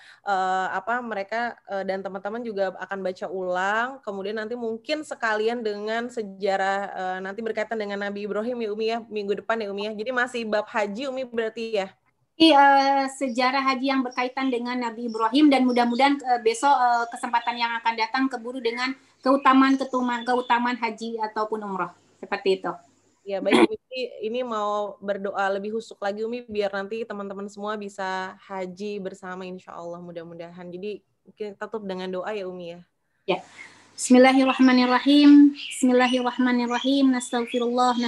mereka dan teman-teman juga akan baca ulang. Kemudian nanti mungkin sekalian dengan sejarah nanti berkaitan dengan Nabi Ibrahim ya Umi ya, minggu depan ya Umi ya. Jadi masih bab haji Umi berarti ya. Sejarah haji yang berkaitan dengan Nabi Ibrahim dan mudah-mudahan besok kesempatan yang akan datang keburu dengan keutamaan haji ataupun umroh seperti itu. Ya baik Umi, ini mau berdoa lebih husuk lagi Umi biar nanti teman-teman semua bisa haji bersama insya Allah mudah-mudahan. Jadi kita tutup dengan doa ya Umi ya. Ya. Bismillahirrahmanirrahim. Bismillahirrahmanirrahim. Nastaghfirullahal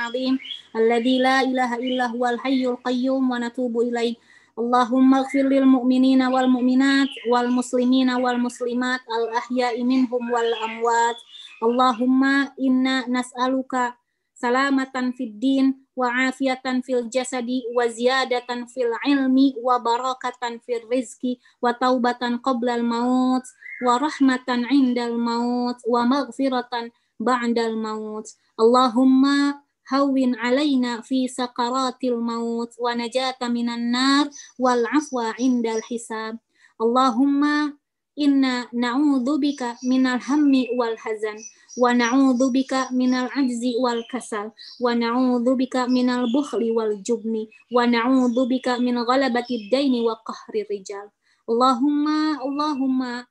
azim alladzi la ilaha illa huwal hayyul qayyum wa natubu ilaih. Allahumma ighfir lil mu'minina wal mu'minat wal muslimina wal muslimat al ahya'i minhum wal amwat. Allahumma inna nas'aluka salamatan fid din wa afiatan fil jasadi wa ziyadatan fil ilmi wa barakatan fil rizki wa taubatan qablal maut wa rahmatan indal maut wa maghfiratan ba'dal maut. Allahumma hawwin alaina fi sakaratil maut wa najata minan nar wal afwa indal hisab. Allahumma inna na'udzubika minal hammi wal hazan wa na'udzubika minal ajzi wal kasal wa na'udzubika minal bukhli wal jubni wa na'udzubika min ghalabati daini wa qahri rijal. Allahumma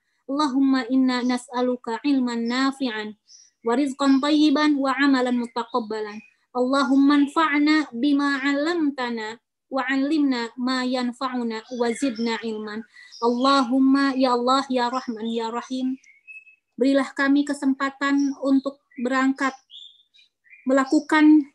inna nas'aluka ilman nafi'an wa rizqan tayyiban wa amalan mutaqabbalan. Allahumma anfa'na bima 'allamtana wa 'allimna ma yanfa'una wa zidna ilman. Allahumma ya Allah ya Rahman ya Rahim, berilah kami kesempatan untuk berangkat melakukan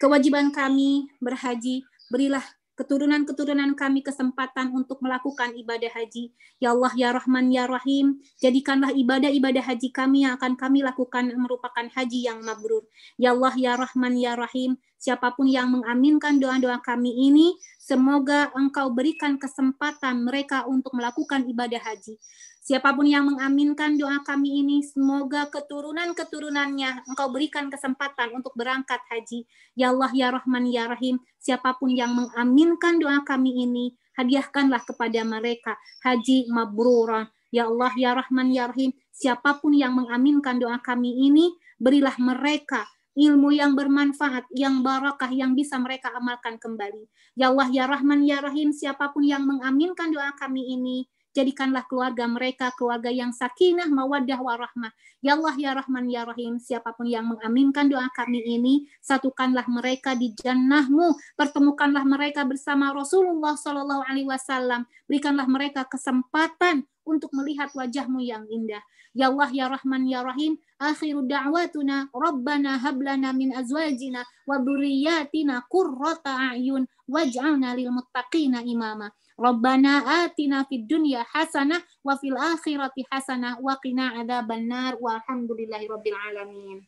kewajiban kami berhaji. Berilah keturunan-keturunan kami kesempatan untuk melakukan ibadah haji. Ya Allah ya Rahman ya Rahim, jadikanlah ibadah-ibadah haji kami yang akan kami lakukan merupakan haji yang mabrur. Ya Allah ya Rahman ya Rahim, siapapun yang mengaminkan doa-doa kami ini, semoga Engkau berikan kesempatan mereka untuk melakukan ibadah haji. Siapapun yang mengaminkan doa kami ini, semoga keturunan-keturunannya Engkau berikan kesempatan untuk berangkat haji. Ya Allah ya Rahman ya Rahim, siapapun yang mengaminkan doa kami ini, hadiahkanlah kepada mereka haji mabrurah. Ya Allah ya Rahman ya Rahim, siapapun yang mengaminkan doa kami ini, berilah mereka ilmu yang bermanfaat, yang barakah, yang bisa mereka amalkan kembali. Ya Allah ya Rahman ya Rahim, siapapun yang mengaminkan doa kami ini, jadikanlah keluarga mereka keluarga yang sakinah, mawaddah, warahmah. Ya Allah ya Rahman ya Rahim, siapapun yang mengaminkan doa kami ini, satukanlah mereka di jannah-Mu, pertemukanlah mereka bersama Rasulullah SAW, berikanlah mereka kesempatan untuk melihat wajah-Mu yang indah. Ya Allah ya Rahman ya Rahim, akhiru da'watuna Rabbana hablana min azwajina wa dzurriyyatina qurrata a'yun waj'alna lil muttaqina imama. Rabbana atina fid dunya hasanah wa fil akhirati hasanah wa qina adzabannar walhamdulillahirabbil alamin.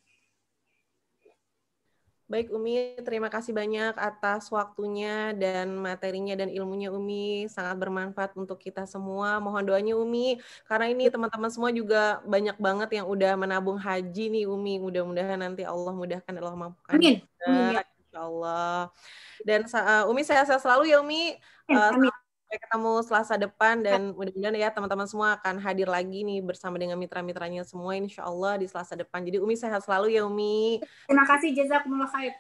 Baik Umi, terima kasih banyak atas waktunya dan materinya dan ilmunya Umi, sangat bermanfaat untuk kita semua. Mohon doanya Umi, karena ini teman-teman semua juga banyak banget yang udah menabung haji nih Umi. Mudah-mudahan nanti Allah mudahkan, Allah mampukan. Amin. Amin ya. Insyaallah. Dan Umi sehat-sehat selalu ya Umi. Amin. Sampai ketemu Selasa depan dan mudah-mudahan ya teman-teman semua akan hadir lagi nih bersama dengan mitra-mitranya semua insya Allah di Selasa depan. Jadi Umi sehat selalu ya Umi. Terima kasih, jazakumullah khair.